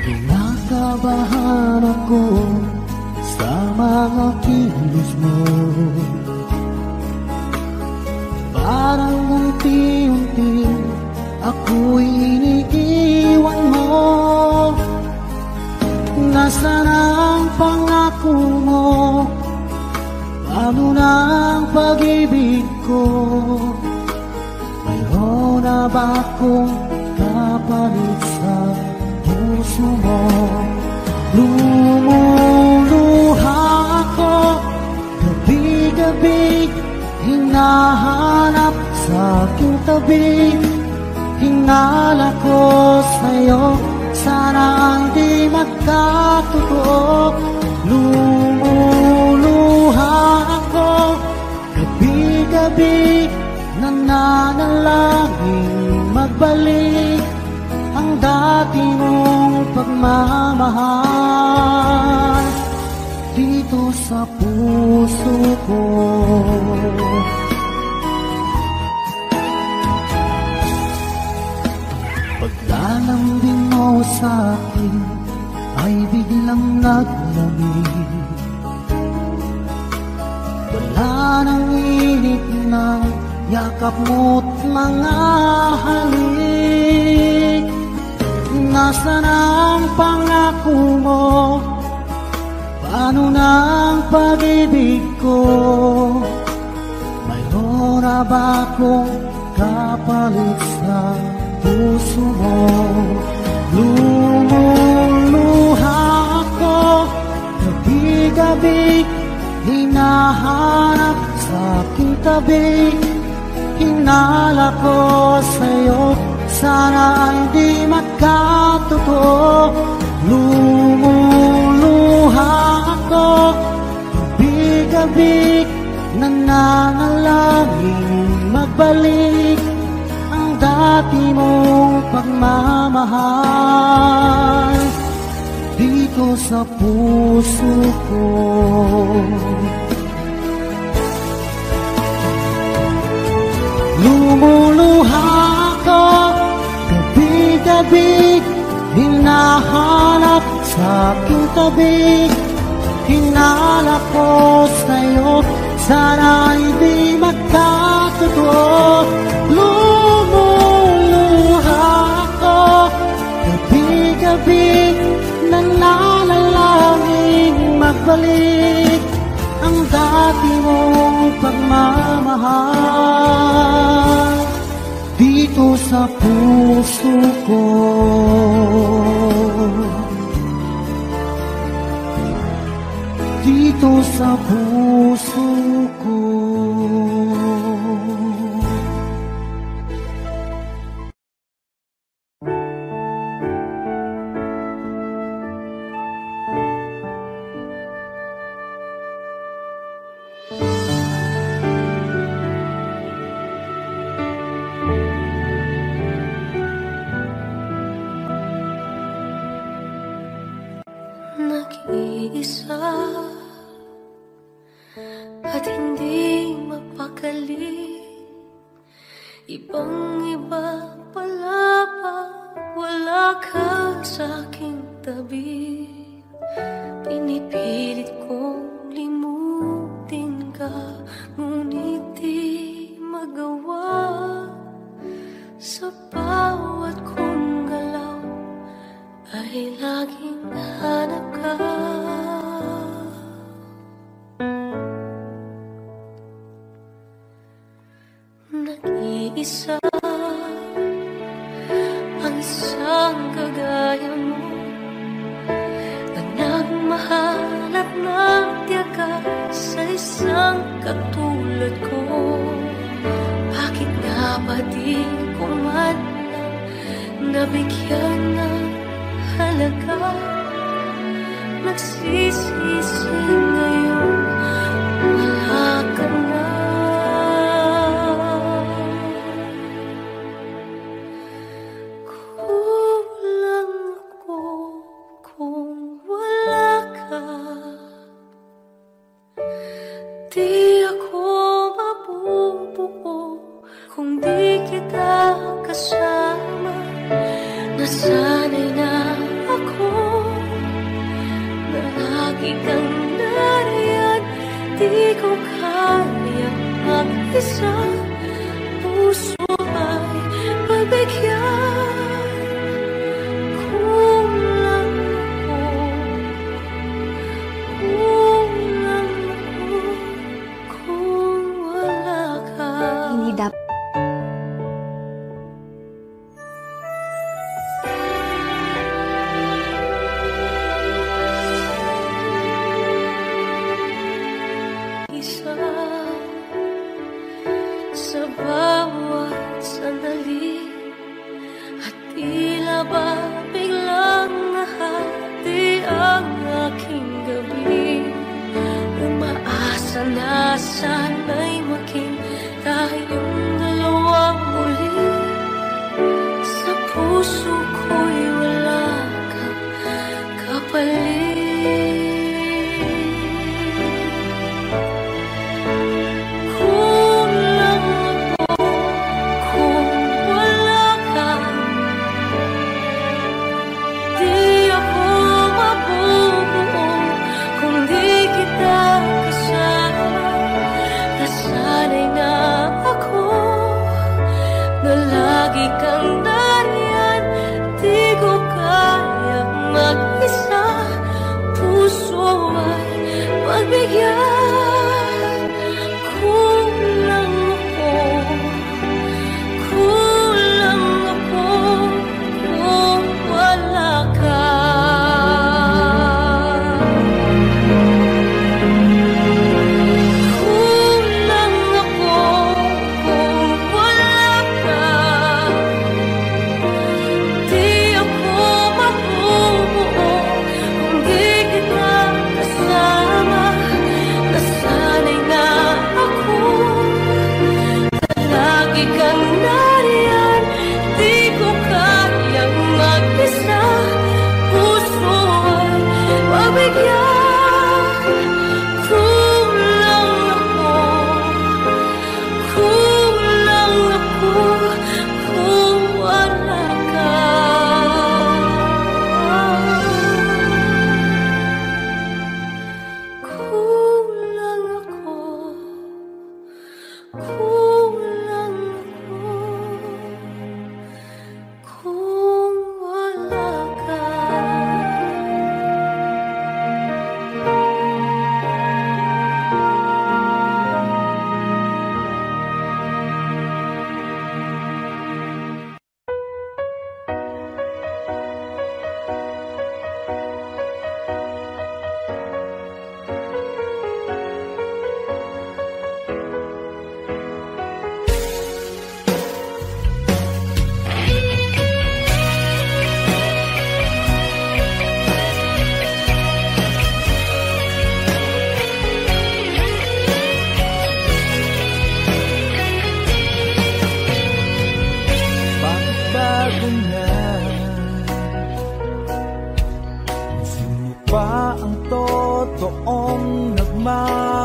Kinakabahan ako sa mga kilos mo. Parang unti-unti ako'y iniiwan mo. Nasaan ang pangako mo? Paano na ang pag-ibig ko? Mayroon na ba akong kapalit sa puso mo? Lumuluha ako gabi-gabi, hinahanap sa aking tabi. Hinala ko sa'yo, sana hindi magkatotoo. Lumuluha ako gabi-gabi, nananalangin magbalik ang dati mong pagmamahal dito sa puso ko. Paglalambing mo sa'kin ay biglang naglamig. Wala nang init ng yakap mo't mga halik. Nasaan ang pangako mo? Paano na ang pag-ibig ko? Mayroon na ba akong kapalit sa puso mo? Lumuluha ako, gabi-gabi, hinahanap sa aking tabi. Hinala ko sa'yo, sana ay di magkatotoo. Lumuluha ako, gabi-gabi, nananalangin magbalik ang dati mong pagmamahal dito sa puso ko. Lumuluha ako, gabi-gabi, hinahanap sa aking tabi. Hinala ko sa'yo, sana hindi magkatotoo. Lumuluha ako, gabi-gabi, nananalangin magbalik ang dati mong pagmamahal dito sa puso ko. Dito sa puso ko. Nag-iisa at hindi mapakali, ibang-iba pala pag wala ka sa aking tabi. Pinipilit kong limutin ka, ngunit di magawa. Sa bawat kong galaw ay laging hanap ka. Nag-iisa ang isang kagaya mo na nagmahal at nagtiyaga sa isang katulad ko. Bakit nga ba di ko man lang nabigyan ng halaga? Nagsisisi ngayon, wala ka na. Kulang ako kung wala ka. Di ako mabubuo kung di kita kasama. Nasanay na ako na lagi kang nariyan. Di ko kaya mag-isa, puso ay pagbigyan. Kulang ako kung wala ka. Hindi dapat isa sa bawat sandali, at tila ba biglang nahati ang aking gabi. Umaasa na sana'y maging tayong dalawang muli. Sa puso ko'y wala kang kapalit.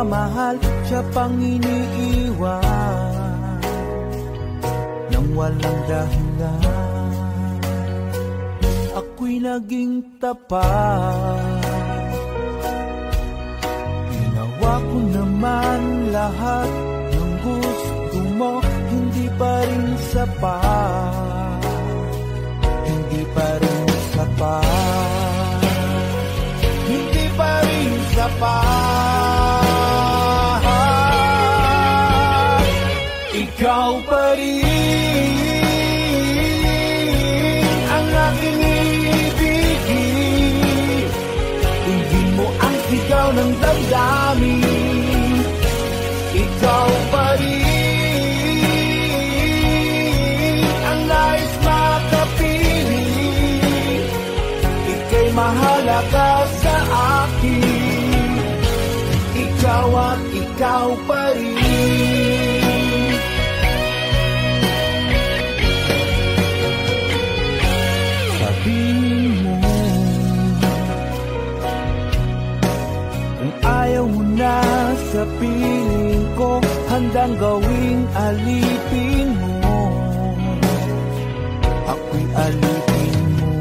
nagmamahal, siya pang iniiwan nang walang dahilan. Ako'y naging tapat, ginawa ko naman lahat ng gusto mo. Hindi pa rin sapat, hindi pa rin sapat, hindi pa rin sapat. Ikaw pa rin ang aking ibigin, hindi mo ang sigaw ng damdamin. Ikaw pa rin ang nais makapiling, ika'y mahalaga sa akin. Ikaw at ikaw pa rin. Sabihin mo kung ayaw mo na sa piling ko, handang gawing alipin mo. Ako'y alipin mo,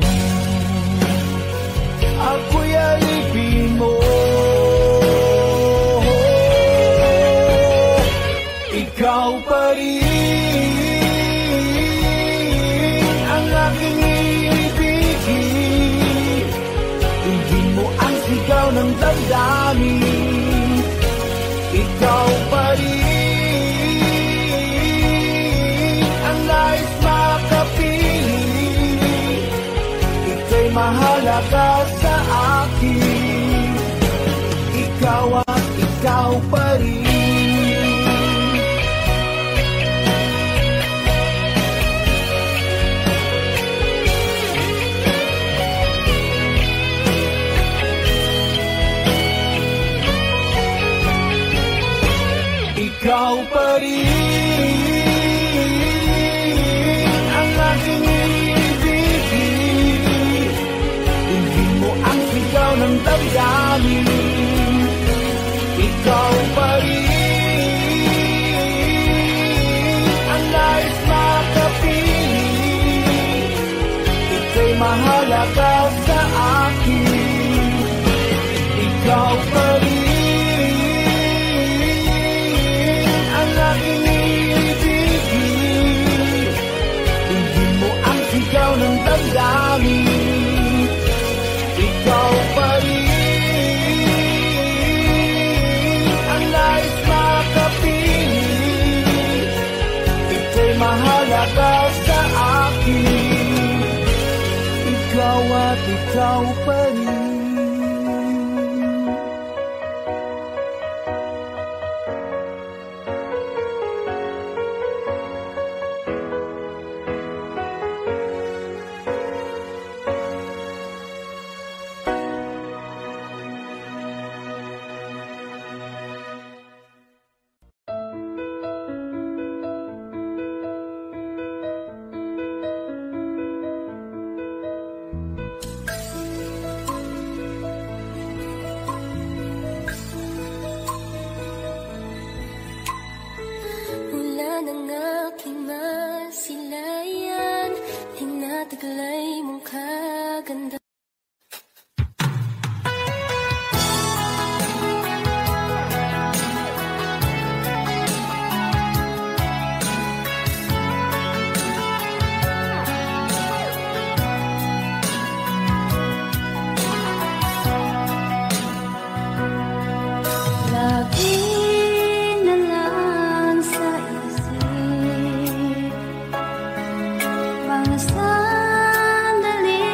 ako'y alipin mo. Ikaw pa rin ang aking ibigin, hindi mo ang sigaw ng damdamin. Ikaw pa rin ang nais makapiling, ika'y mahalaga sa akin. Ikaw at ikaw pa rin. Ikaw pa rin ang aking ibigin, hindi mo ang sigaw ng damdamin. Ikaw pa rin ang nais makapiling, ika'y mahalaga sa akin. Ikaw pa rin aking ibigin, hindi mo ang sigaw ng damdamin. Ikaw pa rin ang nais makapiling, ika'y mahalaga sa akin. Ikaw at ikaw pa rin. Sandaling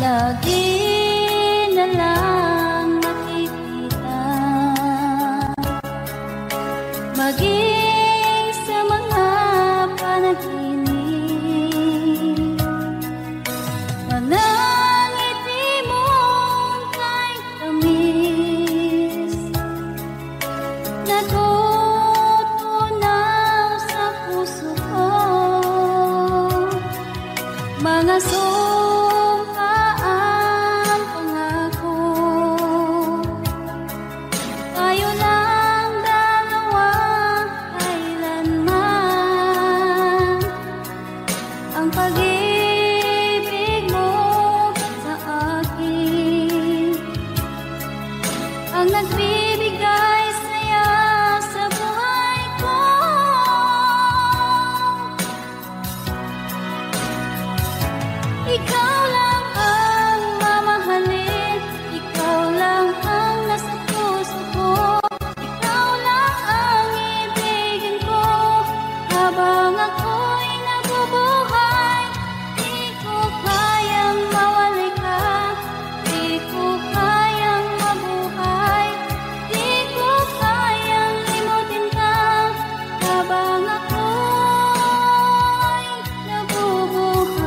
lagi na lang makikita, maging sa mga panaginip. Manangiti mong kay tamis, natutunaw sa puso ko. Mga sumpaang pangako, tayo lang dalawa kailanman. Ang pag-ibig mo sa akin ang nagbibigay saya sa buhay ko. Ikaw lang ang mamahalin, ikaw lang ang nasa puso ko, ikaw lang ang ibigin ko habang ako'y nabubuhay. Di ko kayang mawalay ka, di ko kayang mabuhay, di ko kayang limutin ka habang ako'y nabubuhay.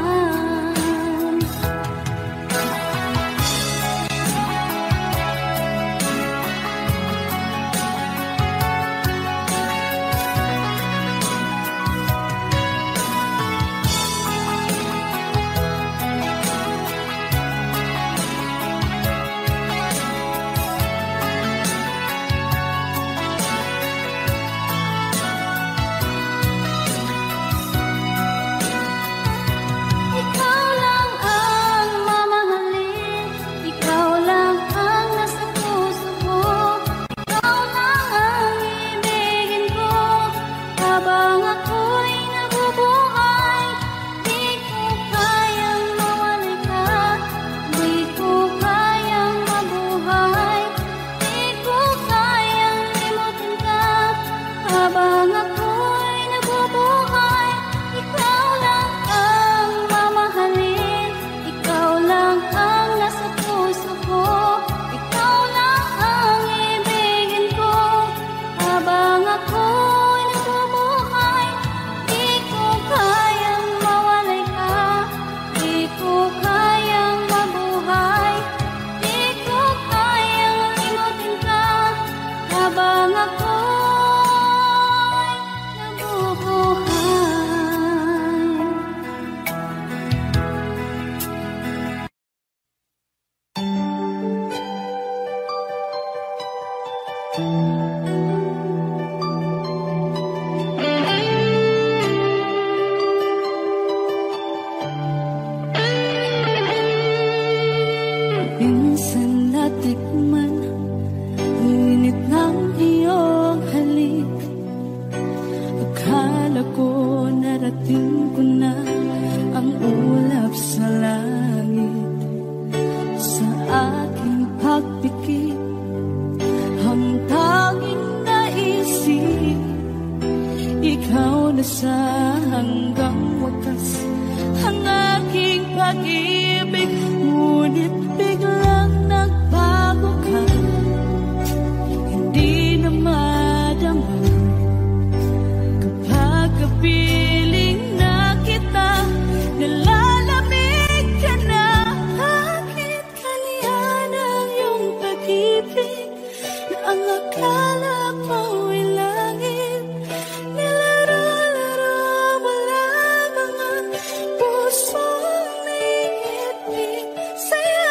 Ikaw lang ang mamahalin, ikaw lang ang nasa puso ko, ikaw lang ang ibigin ko habang ako'y nabubuhay. Di ko kayang mawalay ka, di ko kayang mabuhay, di ko kayang limutin ka habang ako'y nabubuhay. Ikaw lang ang mamahalin, ikaw lang ang nasa puso ko, ikaw lang ang ibigin ko habang ako'y nabubuhay. Di ko kayang mawalay ka, di ko kayang mabuhay, di ko kayang limutin ka habang ako'y nabubuhay. Minsan natikman ang init ng iyong halik. Akala ko narating ko na ang ulap sa langit. Sa aking pagpikit, ang tanging naisip, ikaw na sa hanggang wakas ang aking pag-ibig. Ngunit biglang nagbago ka, hindi na madama kapag kapiling na kita, nalalamig ka na. Bakit kaniyan ang iyong pag-ibig na ang akala ko'y langit? Nilaro-laro mo lamang ang pusong naiibig. Saya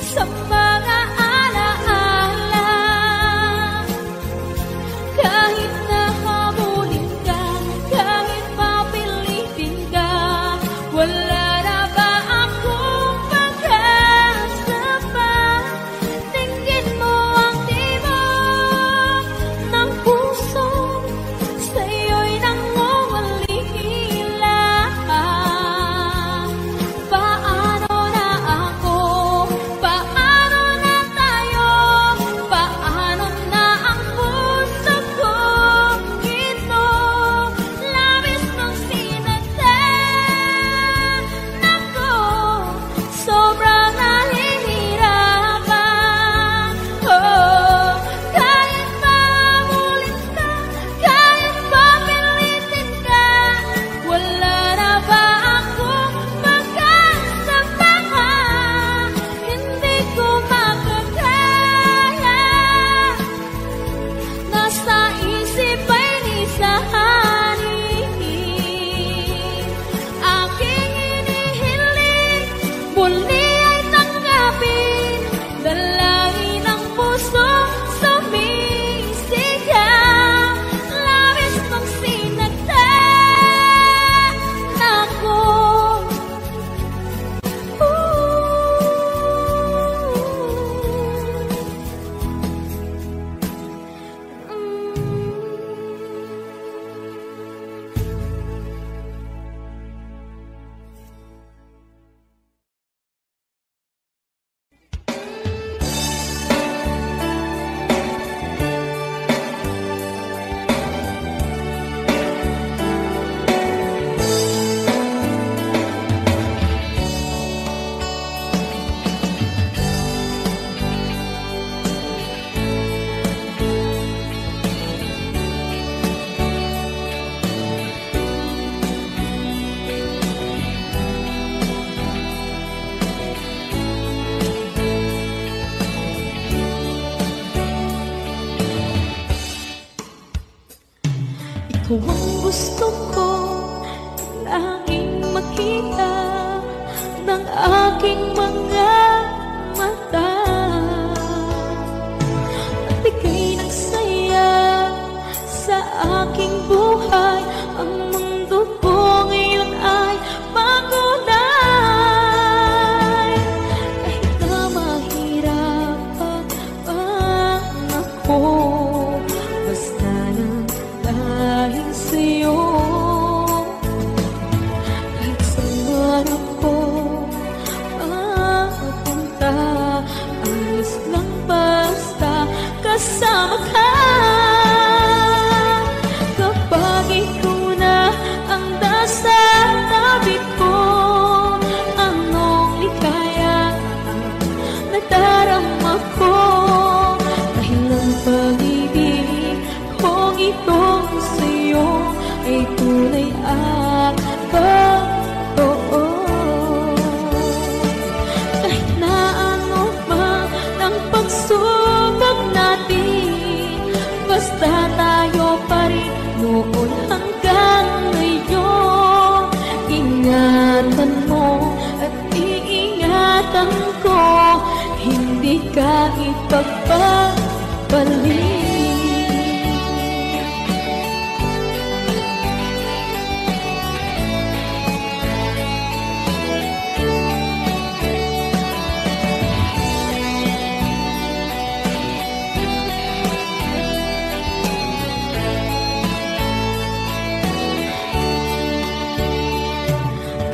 Sa mga alaala Ikaw ang gusto ko laging makita ng aking mga mata. At ika'y nagsaya sa aking buhay. Ang mundo ko ngayon ay makulay. Kahit na mahirapan ako, basta lang dahil sa'yo. Kahit saan ako mapunta, ayos lang basta kasama ka. Kapag ikaw na ang nasa tabi ko, anong likaya nadarama ko. Dahil ang pag-ibig kong itong sa'yo ay tunay at totoo. Kahit na ano man ang pagsubok natin, basta tayo pa rin noon hanggang ngayon. Ingatan mo at iingatan ko, hindi ka ipagpapalik.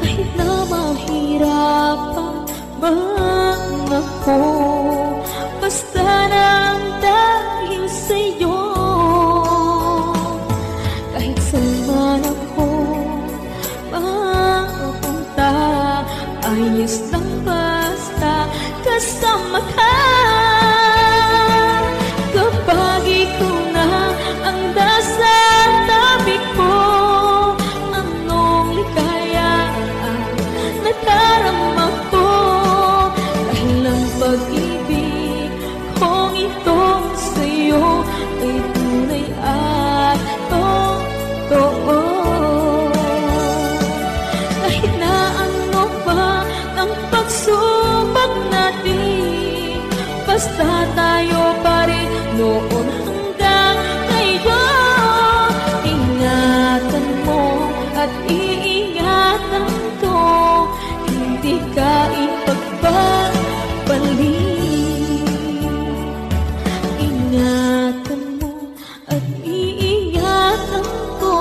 Kahit na mahirapan man ako, basta lang dahil sa'yo. Kahit saan ako mapunta, ayos lang basta kasama ka. Kapag ikaw na ang nasa tabi ko, anong likaya nadarama ko. Dahil ang pag-ibig kong itong sa'yo ay tunay at totoo. Kahit na ano pa ang pagsubok natin, basta tayo pa rin noon hanggang ngayon. Ingatan mo at iingatan ko, hindi ka ipagpapalik. Ingatan mo at iingatan ko,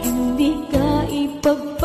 hindi ka ipagpapalik.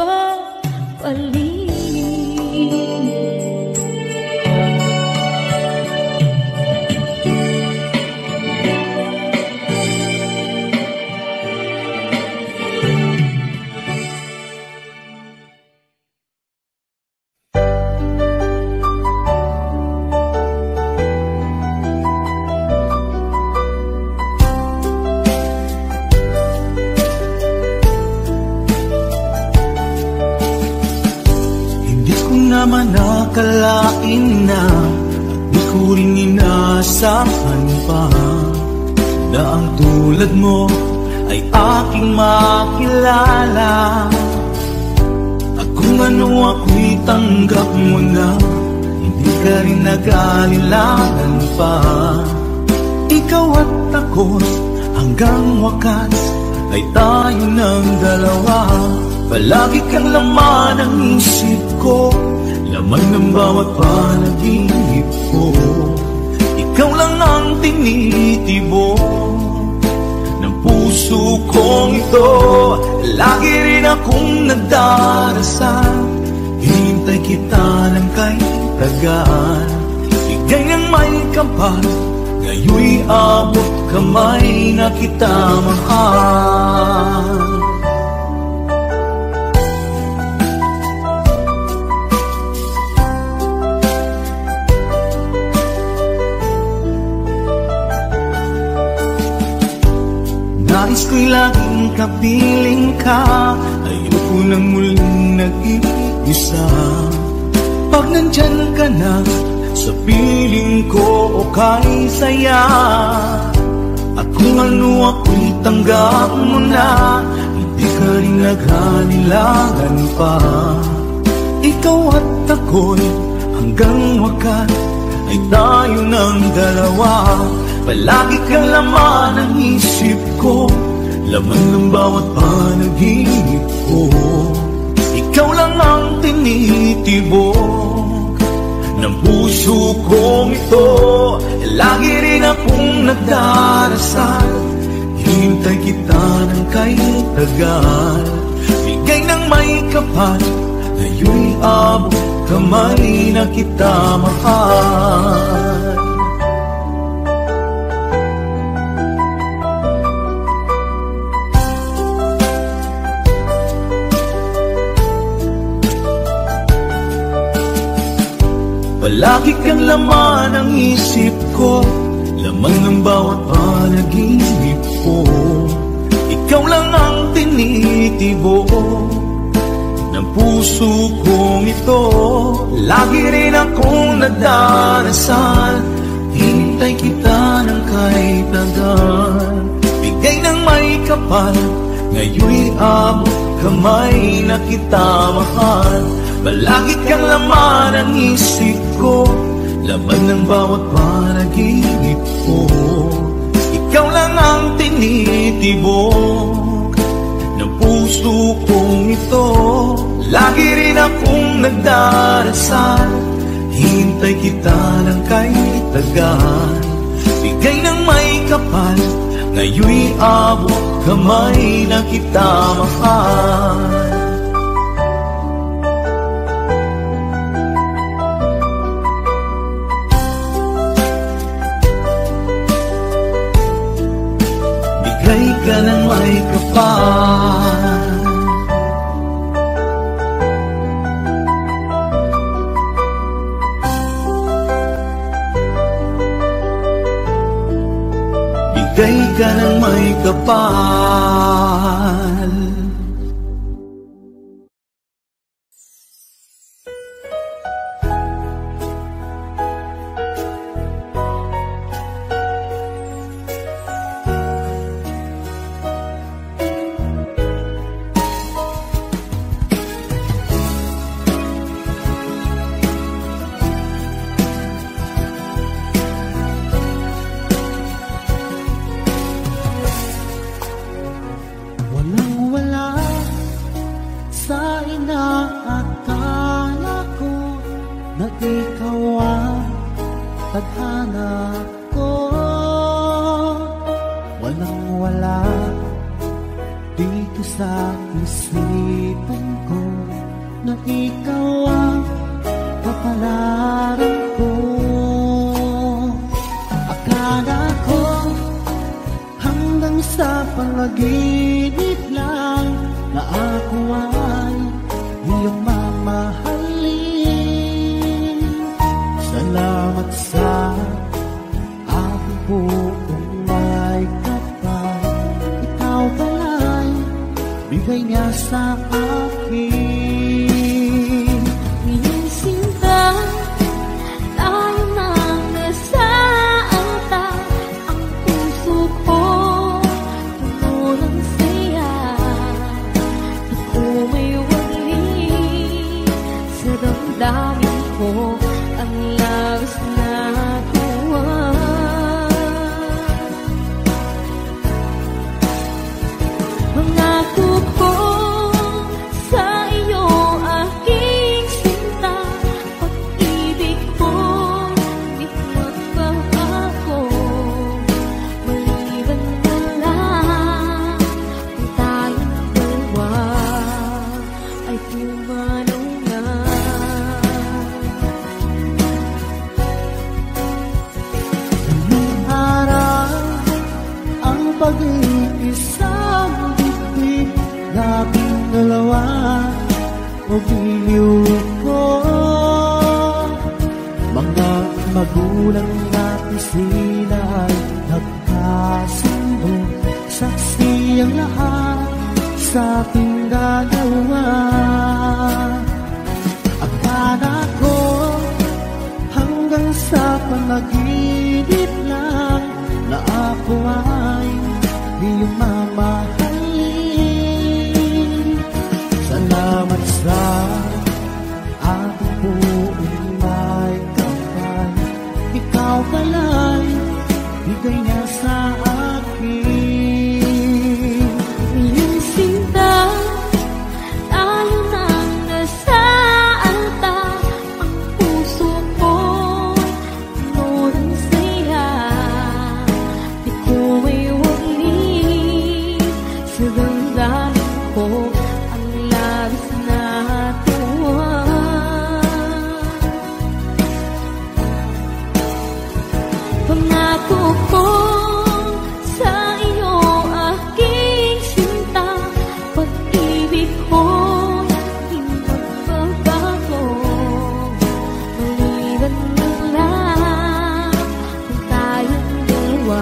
naman nakalain na at di ko rin inaasahan pa na ang tulad mo ay aking makilala. At kung ano ako'y tanggap mo na, hindi ka rin nag-aalilangan pa. Ikaw at ako hanggang wakas ay tayo ng dalawa. Palagi kang laman ng isip ko, laman ng bawat panaginip ko. Ikaw lang ang tinitibo ng puso kong ito. Lagi rin akong nagdarasal, hinintay kita ng kay tagal. Bigay ng may kapal, ngayon'y abot kamay na kita mahal. Nais ko'y laging kapiling ka, ayoko nang muling nag-iisa. Pag nandyan ka na sa piling ko, okay saya. At kung Kung ano ako'y tanggap mo na, hindi ka rin naghalilangan pa. Ikaw at ako'y hanggang wakas ay tayo ng dalawa. Palagi kang laman ng isip ko, laman ng bawat panaginip ko. Ikaw lang ang tinitibok ng puso kong ito. Lagi rin akong nagdarasal, hintay kita ng kay tagal. Bigay ng may kapal, ngayon'y abot kamay na kita mahal. Palagi kang laman ng isip ko, laman ng bawat panaginip ko. Ikaw lang ang tinitibok ng puso kong ito. Lagi rin akong nagdarasal, hintay kita ng kahit tagal. Bigay ng may kapal, ngayon'y abot kamay na kita mahal. Palagi kang laman ng isip ko, laman ng bawat panaginip ko. Ikaw lang ang tinitibok ng puso kong ito. Lagi rin akong nagdarasal, hintay kita ng kahit tagal. Bigay ng may kapal, ngayon'y abot kamay na kita mahal. Bigay ka ng may kapal, bigay ka ng may kapal. Sa panaginip lang na ako ay pala'y bigay niya sa akin. Iyong sinta, tayo nang nasa alta. Ang puso ko, puno ng saya. Di ko maiwagli sa damdamin ko ang labis na tuwa. Pangako ko sa iyo, aking sinta, pag-ibig ko di magbabago. Maliban na lang kung tayong dalawa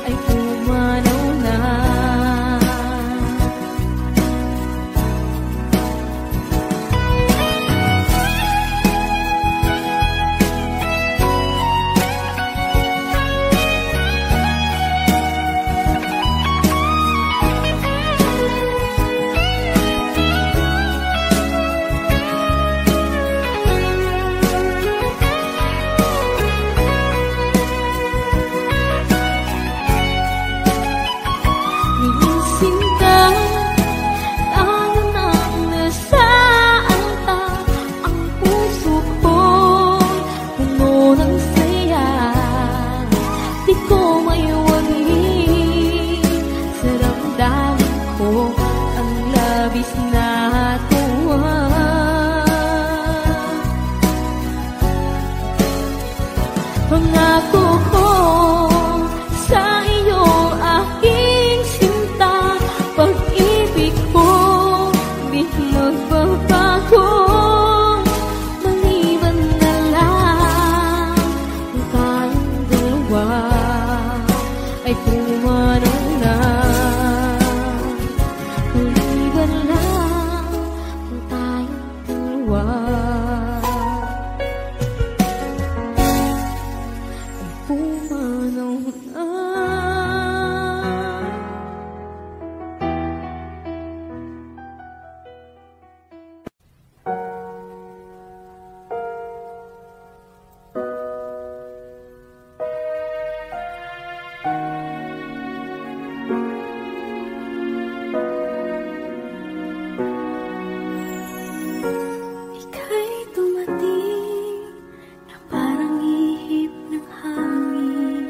ay pumanaw na. Iyong sinta, tayo nang nasa alta. Ang puso ko, puno ng saya. Di ko maiwagli sa damdamin ko ang labis na tuwa. Pangako ko sa iyo, aking sinta, pag-ibig ko di magbabago. Maliban na lang kung tayong dalawa ay pumanaw na. Maliban lang kung tayong dalawa ay pumanaw na. Ika'y dumating na parang ihip ng hangin.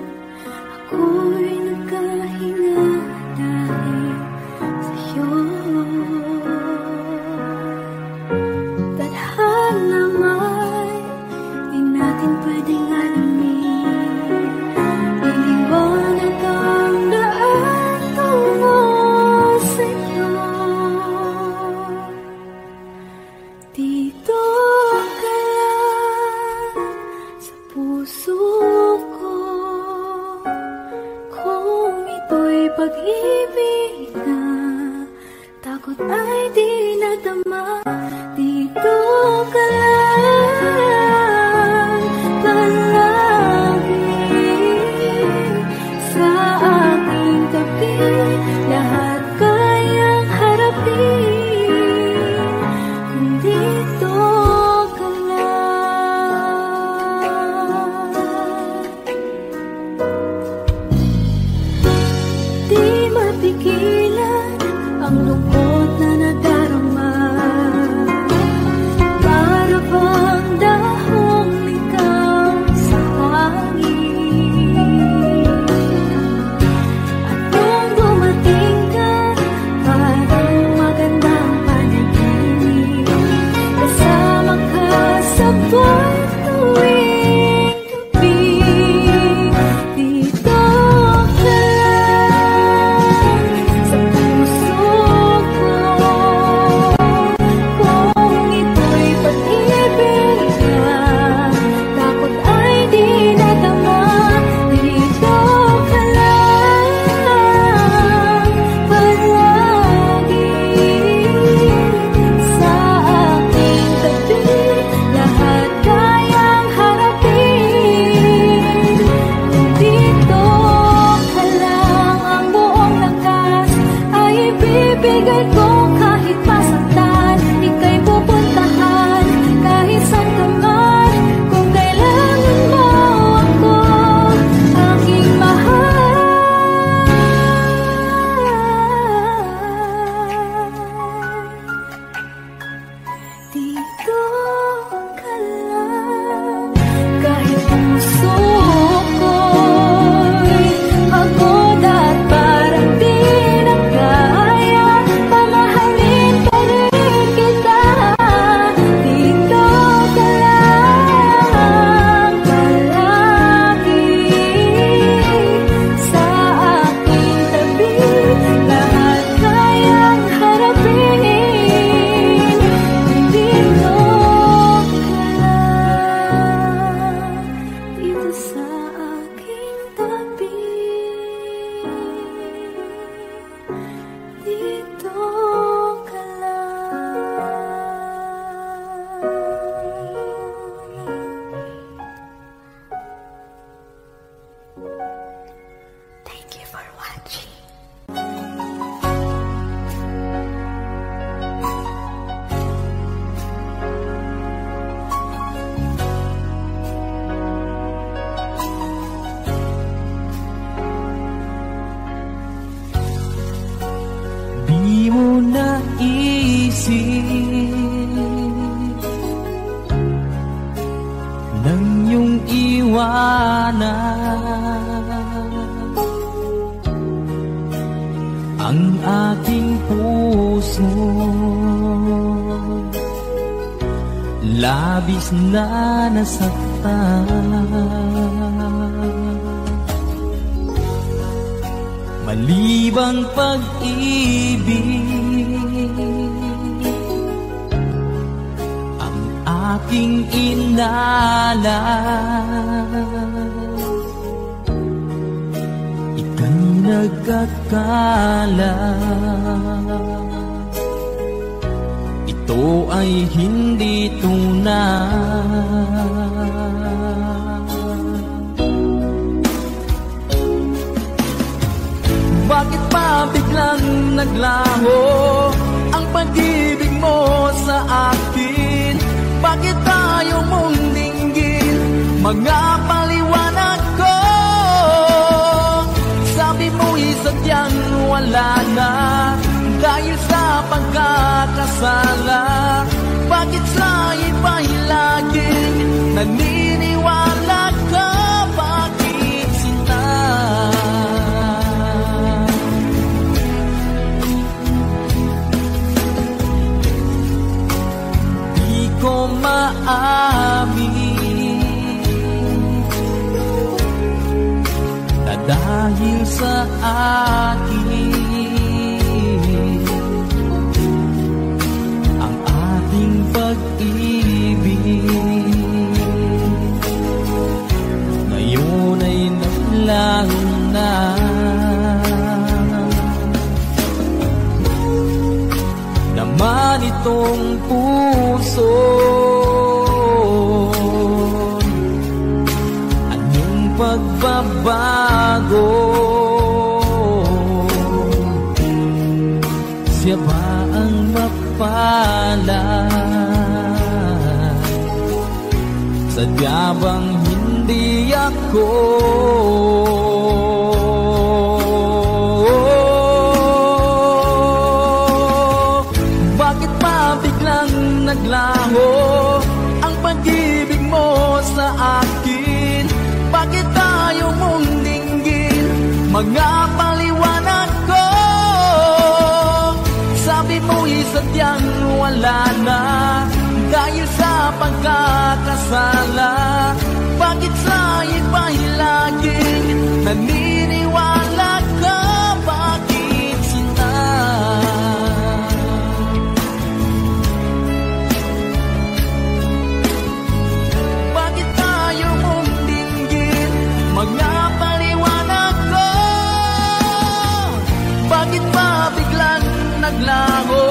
Ako'y nagkahinga dahil sa'yo. Tadhana may di natin pwedeng alamin. Iniwanag ang daan tungo sa'yo. Dito ka lang sa puso ko. Kung ito'y pag-ibig na takot ay di nadama. Dito ka lang palagi sa aking tabi. Lahat kayang harapin kung dito ka lang. Di mapigilan ang lungkot na nadarama. Para bang dahong ikaw sa hangin. At nung dumating ka, parang magandang panaginip. Kasama ka sa buwan tuwing gabi. Dito ka lang sa puso ko. naisip nang iyong iwanan ang aking puso. Labis na nasaktan, malibang pag-ibig ang aking inalas. Ika'y nagkakala, ito ay hindi tunay. Bakit pa biglang naglaho ang pag-ibig mo sa akin? Bakit tayo mong dinggin mga paliwanag ko? Sabi mo'y sadyang wala na dahil sa pagkakasala. Bakit sa iba'y laging naniniwala ka? Bakit sinta? Di ko maamin na dahil sa akin pag-ibig ngayon ay naglaho na. Naman itong puso, anong pagbabago? Siya ba ang mapalad? Sadya bang hindi ako? Bakit pa biglang naglaho ang pag-ibig mo sa akin? Bakit tayo mong dinggin mga paliwanag ko? Sabi mo'y sadyang wala na dahil sa pagkakasala. Bakit sa iba'y laging naniniwala ka? Bakit sinta? Bakit tayo mong dinggin mga paliwanag ko? Bakit pa biglang naglaho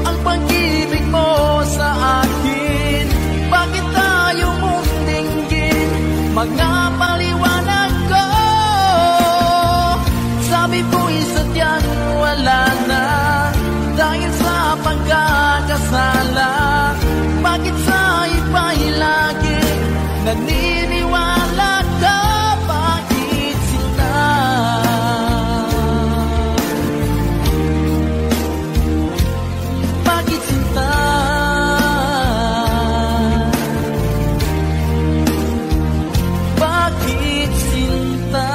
ang pag-ibig mo sa akin? Bakit tayo mong dinggin mga paliwanag ko? Sabi ko'y sadyang wala na dahil sa pagkakasala. Bakit sa iba'y laging naniniwala ka? Bakit sinta? Bakit sinta? Bakit sinta?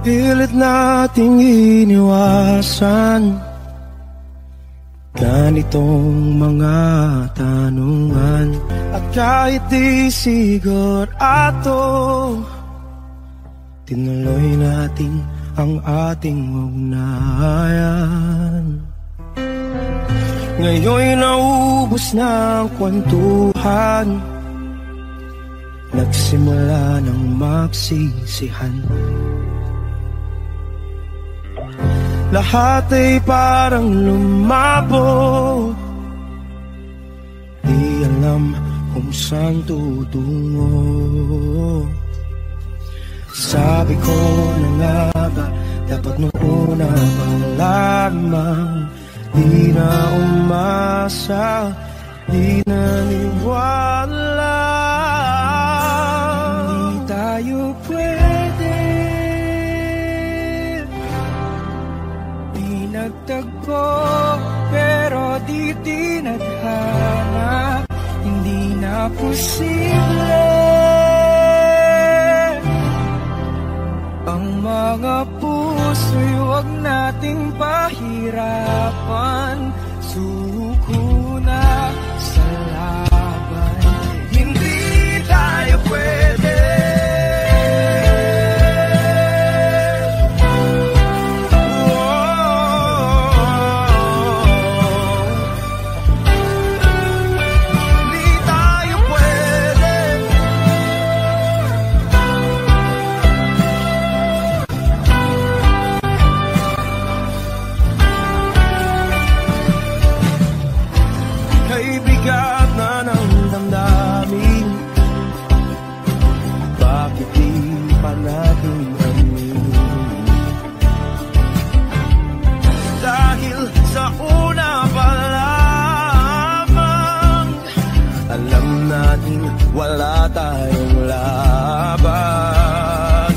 Pilit nating iniwasan ganitong mga tanungan. At kahit di sigurado, tinuloy natin ang ating ugnayan. Ngayon'y naubos na ang kwentuhan, nagsimula ng magsisihan. Lahat ay parang lumabo, di alam kung saan tutungo. Sabi ko na nga ba, dapat nung una pa lamang, di na umasa, di naniwala. Hindi tayo pwede, di nagtagpo, pero di tinadhana. Hindi na posible ang mga puso'y huwag nating pahirapan. Suko na sa laban, hindi tayo pwede. Wala tayong laban.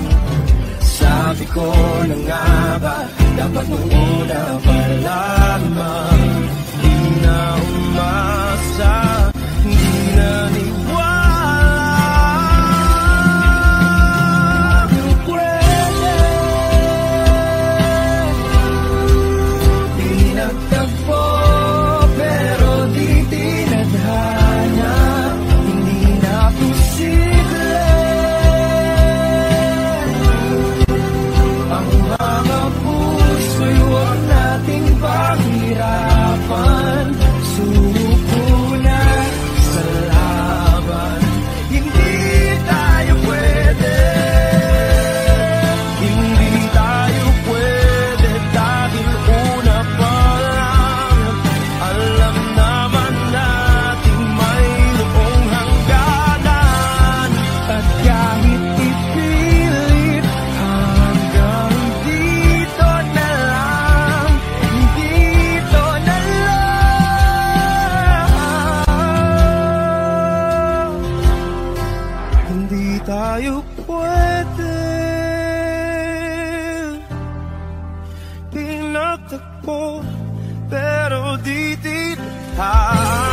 Sabi ko na nga ba, dapat nung una pa lamang, di na umasa, di na niwala. Pwede, di nagtagpo, pero di tinadhana. Pahirapan, suko na sa laban. Hindi tayo pwede, hindi tayo pwede, dahil una pa lang alam naman natin mayroong hangganan. At kahit ipilit hanggang dito na lang, hindi tayo pwede. Pinagtagpo, pero di tinadhana.